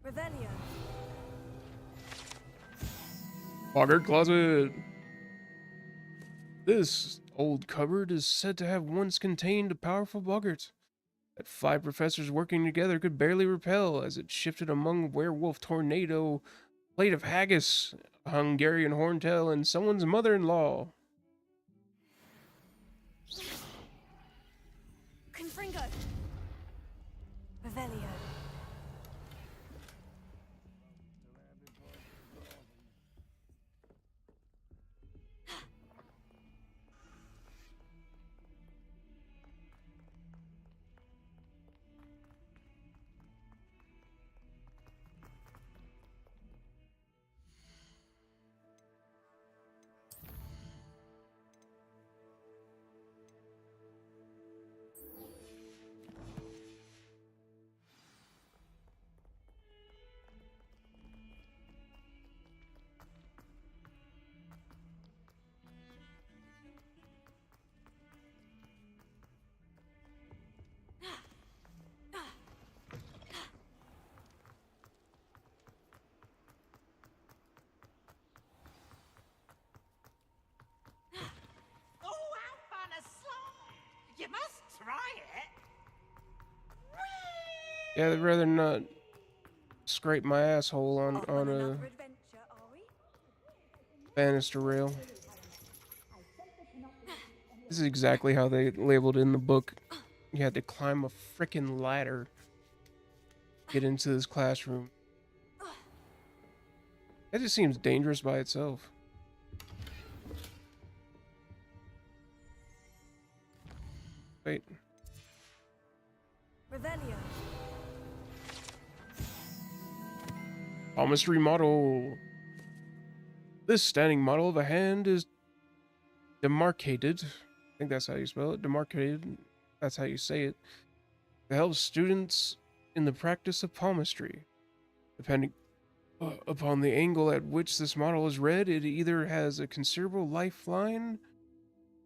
Revelio. Bogart Closet. This old cupboard is said to have once contained a powerful boggart that 5 professors working together could barely repel as it shifted among werewolf tornado, plate of haggis, a Hungarian horntail, and someone's mother-in-law. Confringo. Revelio. You must try it. Yeah, I'd rather not scrape my asshole on a banister rail. This is exactly how they labeled it in the book. You had to climb a frickin' ladder. get into this classroom. That just seems dangerous by itself. Wait. Revelio. Palmistry model. This standing model of a hand is demarcated. I think that's how you spell it. Demarcated. That's how you say it. To help students in the practice of palmistry. Depending upon the angle at which this model is read, it either has a considerable lifeline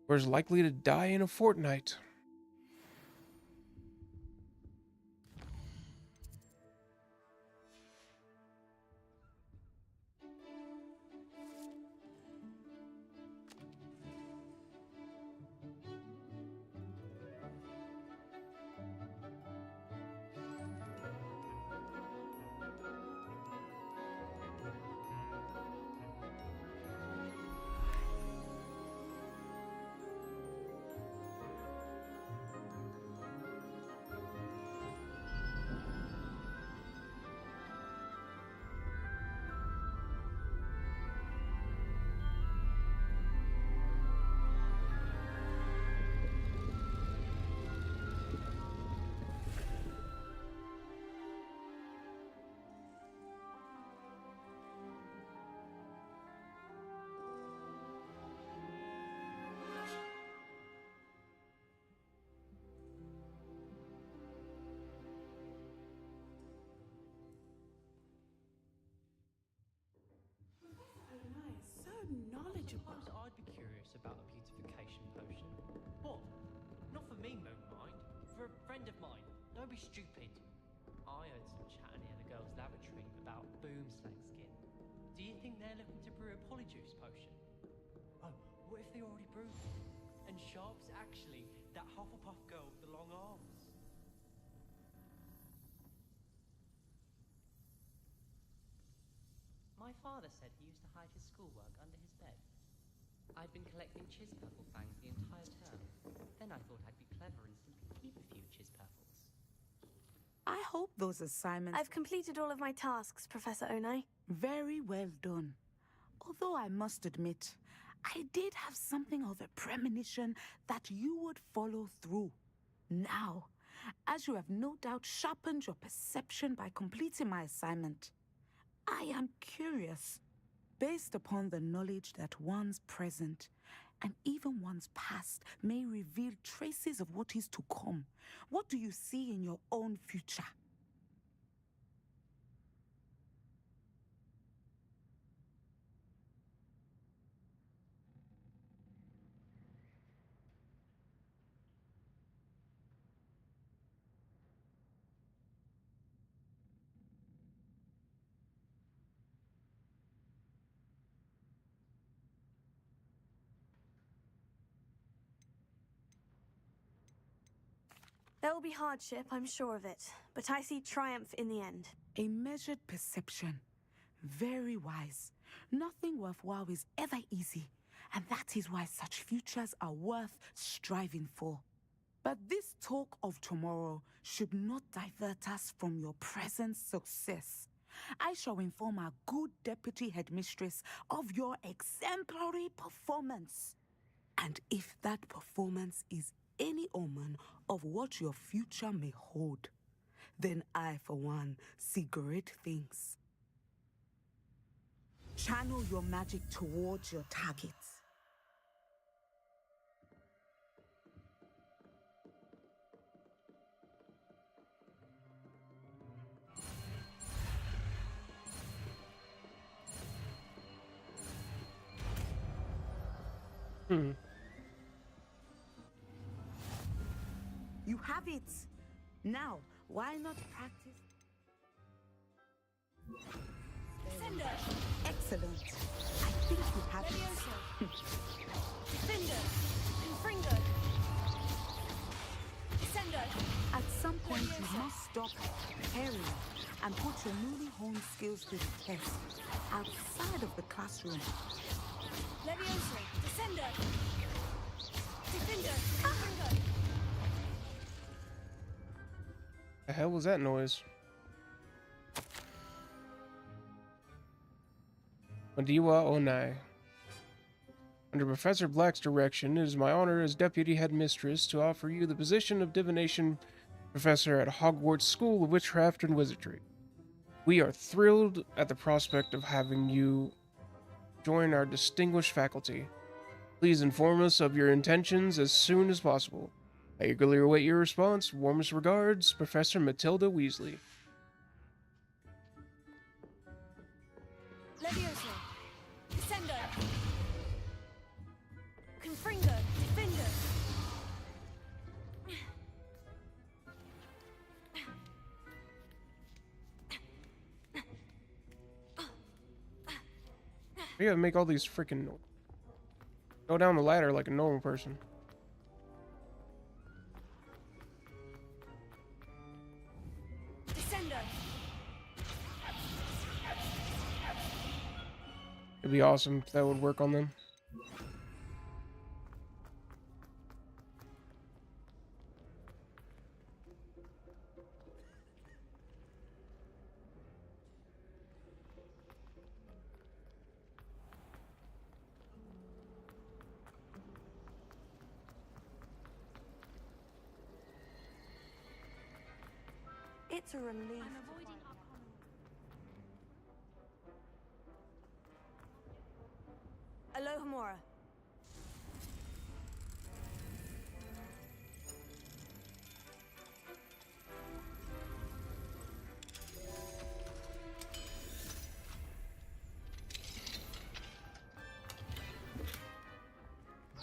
or is likely to die in a fortnight. Suppose I'd be curious about a beautification potion. What? Not for me, Moonmind. For a friend of mine. Don't be stupid. I heard some chatting in the girls' lavatory about boomslang skin. Do you think they're looking to brew a polyjuice potion? Oh, what if they already brewed it? And Sharp's actually that Hufflepuff girl with the long arms? My father said he used to hide his schoolwork under his bed. I'd been collecting Chispurple fangs the entire term. Then I thought I'd be clever and simply keep a few Chispurples. I hope those assignments... I've completed all of my tasks, Professor Onai. Very well done. Although I must admit, I did have something of a premonition that you would follow through. Now, as you have no doubt sharpened your perception by completing my assignment, I am curious, based upon the knowledge that one's present and even one's past may reveal traces of what is to come. What do you see in your own future? There will be hardship, I'm sure of it, but I see triumph in the end. A measured perception. Very wise. Nothing worthwhile is ever easy, and that is why such futures are worth striving for. But this talk of tomorrow should not divert us from your present success. I shall inform our good deputy headmistress of your exemplary performance. And if that performance is any omen of what your future may hold, then I, for one, see great things. Channel your magic towards your targets. You have it. Now, why not practice? Cinder. Excellent. I think you have it. Cinder. Confringo. Cinder. At some point, you must stop preparing and put your newly honed skills to the test outside of the classroom. Levioso. Descender. Defender. Confringo. The hell was that noise? Madiwa Onai. Under Professor Black's direction, it is my honor as Deputy Headmistress to offer you the position of Divination Professor at Hogwarts School of Witchcraft and Wizardry. We are thrilled at the prospect of having you join our distinguished faculty. Please inform us of your intentions as soon as possible. I eagerly await your response. Warmest regards, Professor Matilda Weasley. Leviosa. Descendo. Confringo. Defender. You gotta make all these freaking go down the ladder like a normal person. Descendo. It'd be awesome if that would work on them. It's a relief. Alohomora.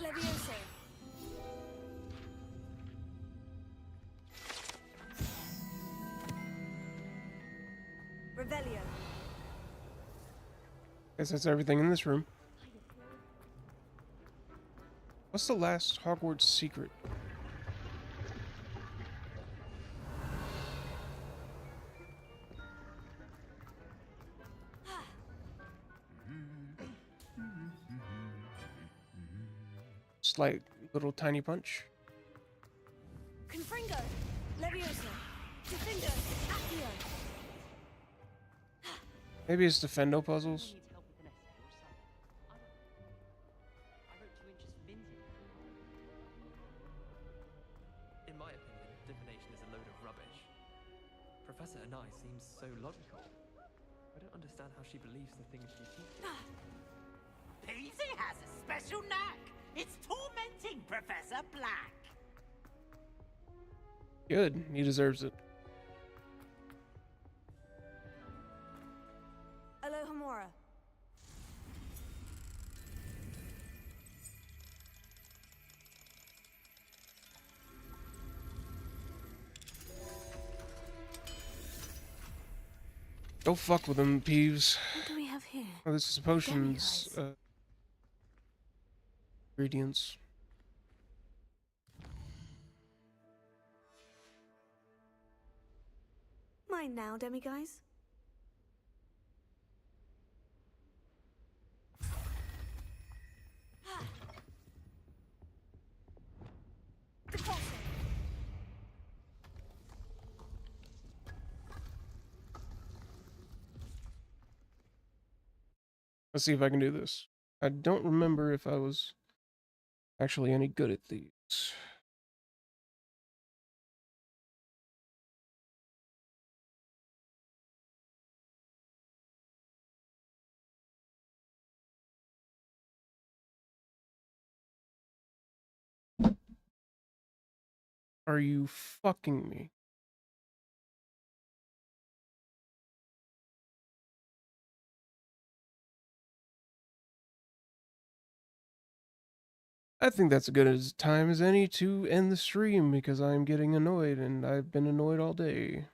Leviosa. Revelio. Guess that's everything in this room. What's the last Hogwarts secret? Slight little tiny punch. Confringo. Leviosa. Defender. Accio. Maybe it's Defendo puzzles. In my opinion, divination is a load of rubbish. Professor Anai seems so logical. I don't understand how she believes the things she teaches. Peasy has a special knack. It's tormenting Professor Black. Good, he deserves it. Alohomora. Don't fuck with them, Peeves. What do we have here? Oh, this is potions. Ingredients. Mine now, demiguise. Let's see if I can do this. I don't remember if I was actually any good at these. Are you fucking me? I think that's a good as time as any to end the stream because I'm getting annoyed and I've been annoyed all day.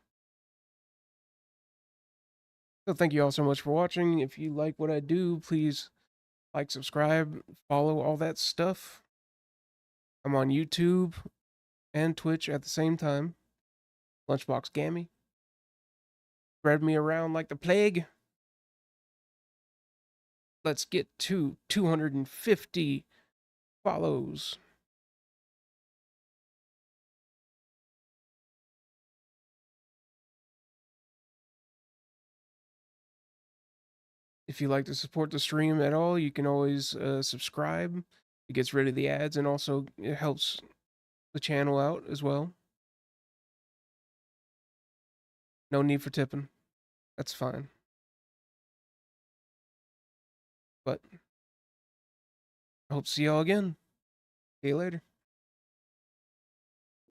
So thank you all so much for watching. If you like what I do, please like, subscribe, follow, all that stuff. I'm on YouTube and Twitch at the same time. Lunchbox Gammy. Spread me around like the plague. Let's get to 250 follows. If you like to support the stream at all, you can always subscribe. It gets rid of the ads and also it helps the channel out as well. No need for tipping. That's fine. But I hope to see y'all again. See you later.